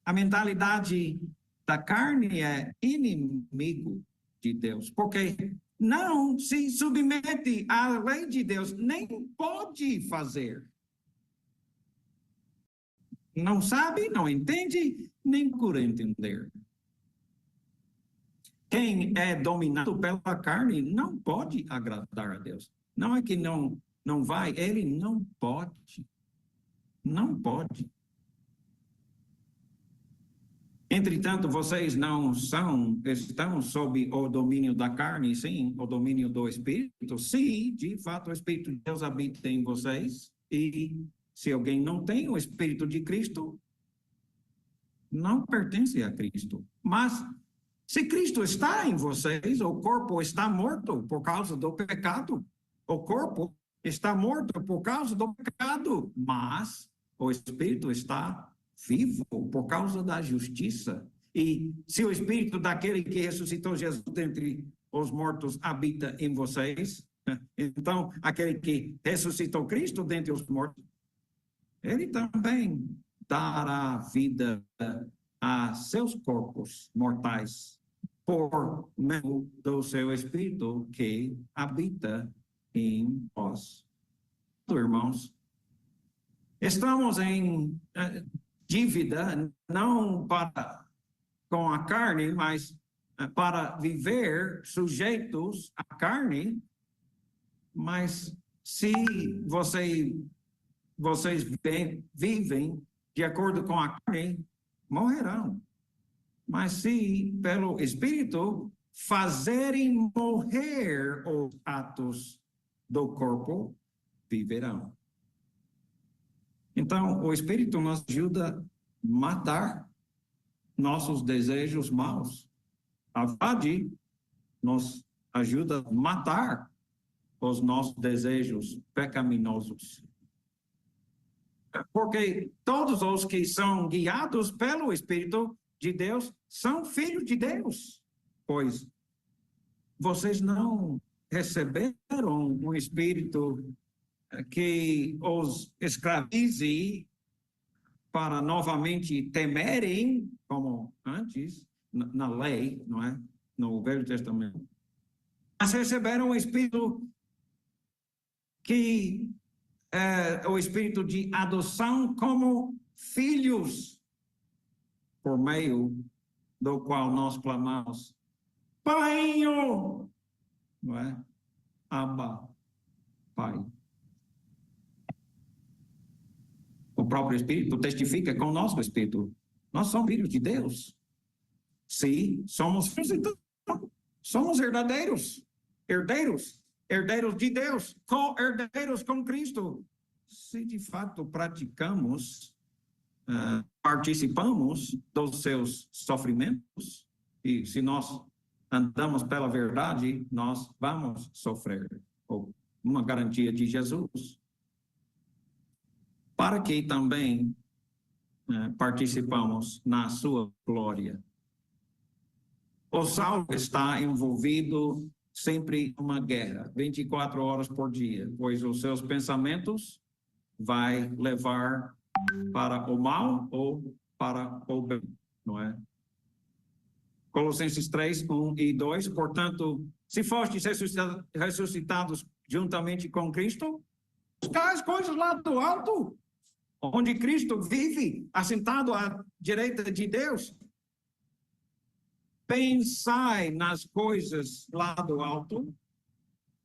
Speaker 1: A mentalidade da carne é inimigo de Deus. Porque não se submete à lei de Deus, nem pode fazer. Não sabe, não entende, nem procura entender. Quem é dominado pela carne não pode agradar a Deus. Não é que não vai, ele não pode. Não pode. Entretanto, vocês não estão sob o domínio da carne, sim, o domínio do Espírito. Se, de fato, o Espírito de Deus habita em vocês, e se alguém não tem o Espírito de Cristo, não pertence a Cristo. Mas, se Cristo está em vocês, o corpo está morto por causa do pecado. O corpo está morto por causa do pecado, mas o Espírito está vivo por causa da justiça. E se o Espírito daquele que ressuscitou Jesus dentre os mortos habita em vocês, então aquele que ressuscitou Cristo dentre os mortos, ele também dará vida a seus corpos mortais por meio do seu Espírito que habita em vós. Irmãos, estamos em dívida não para com a carne, mas para viver sujeitos à carne. Mas se vocês vivem de acordo com a carne, morrerão. Mas se pelo Espírito fazerem morrer os atos do corpo, viverão. Então, o Espírito nos ajuda a matar nossos desejos maus. A verdade nos ajuda a matar os nossos desejos pecaminosos. Porque todos os que são guiados pelo Espírito de Deus são filhos de Deus, pois vocês não receberam um Espírito que os escravize para novamente temerem, como antes, na lei, não é? No Velho Testamento. Mas receberam um Espírito que é o Espírito de adoção como filhos, por meio do qual nós clamamos, Paiinho, não é? Abba, Pai. O próprio Espírito testifica com o nosso Espírito. Nós somos filhos de Deus. Sim, somos filhos, então, somos herdeiros de Deus, co-herdeiros com Cristo. Se de fato praticamos, participamos dos seus sofrimentos, e se nós andamos pela verdade, nós vamos sofrer. Uma garantia de Jesus. Para que também participamos na sua glória. O Saulo está envolvido sempre em uma guerra, 24 horas por dia, pois os seus pensamentos vai levar para o mal ou para o bem, não é? Colossenses 3, 1 e 2, portanto, se fostes ressuscitados juntamente com Cristo, buscai as coisas lá do alto, onde Cristo vive, assentado à direita de Deus. Pensai nas coisas lá do alto,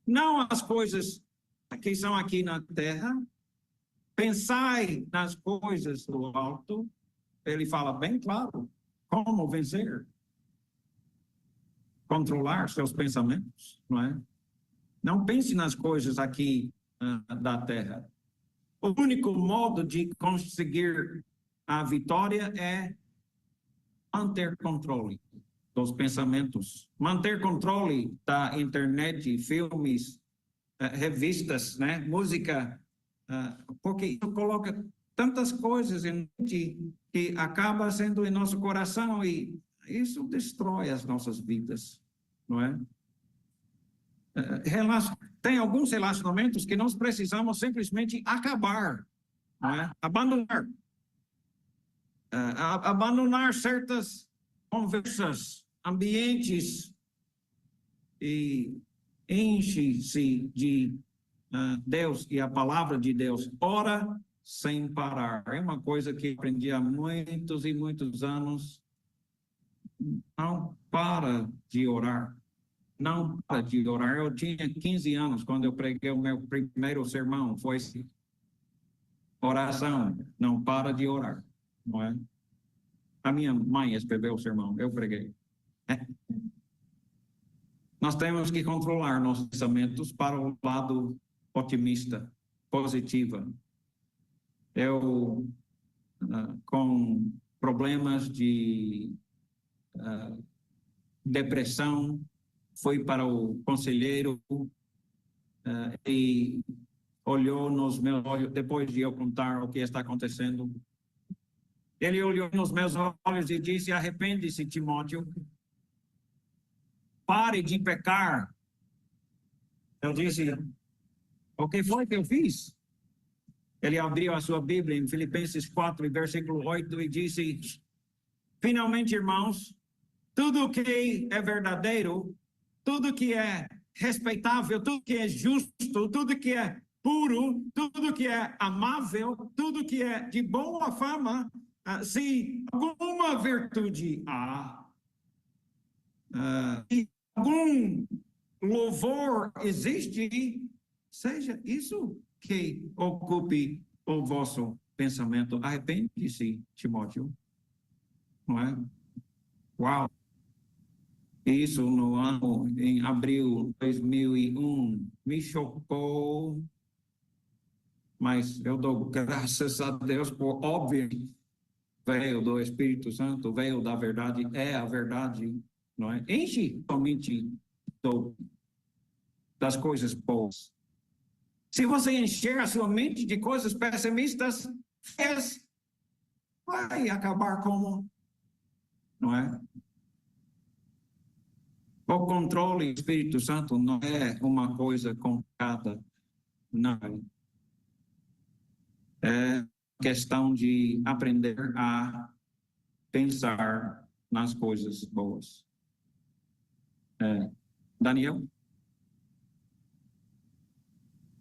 Speaker 1: não as coisas que são aqui na terra. Pensai nas coisas do alto. Ele fala bem claro como vencer, controlar seus pensamentos, não é? Não pense nas coisas aqui da terra. O único modo de conseguir a vitória é manter controle dos pensamentos, manter controle da internet, filmes, revistas, né, música, porque isso coloca tantas coisas em mente que acaba sendo em nosso coração e isso destrói as nossas vidas, não é? Tem alguns relacionamentos que nós precisamos simplesmente acabar, não é? Abandonar certas conversas, ambientes, e enche-se de Deus e a palavra de Deus. Ora sem parar. É uma coisa que aprendi há muitos e muitos anos. Não para de orar. Não para de orar. Eu tinha 15 anos quando eu preguei o meu primeiro sermão. Foi assim. Oração. Não para de orar. Não é? A minha mãe escreveu o sermão. Eu preguei. Nós temos que controlar nossos pensamentos para o lado otimista, positiva. Eu, com problemas de depressão, fui para o conselheiro e olhou nos meus olhos, depois de eu contar o que está acontecendo. Ele olhou nos meus olhos e disse: arrepende-se, Timóteo. Pare de pecar. Eu disse: o que foi que eu fiz? Ele abriu a sua Bíblia em Filipenses 4, versículo 8, e disse: finalmente, irmãos, tudo que é verdadeiro, tudo que é respeitável, tudo que é justo, tudo que é puro, tudo que é amável, tudo que é de boa fama, se alguma virtude há, se algum louvor existe, seja isso que ocupe o vosso pensamento. Arrepende-se, Timóteo. Não é? Uau! Isso no ano, em abril de 2001, me chocou, mas eu dou graças a Deus por óbvio, veio do Espírito Santo, veio da verdade, é a verdade, não é? Enche somente das coisas boas. Se você encher a sua mente de coisas pessimistas, vai acabar como, não é? O controle do Espírito Santo não é uma coisa complicada, não. É questão de aprender a pensar nas coisas boas. Daniel?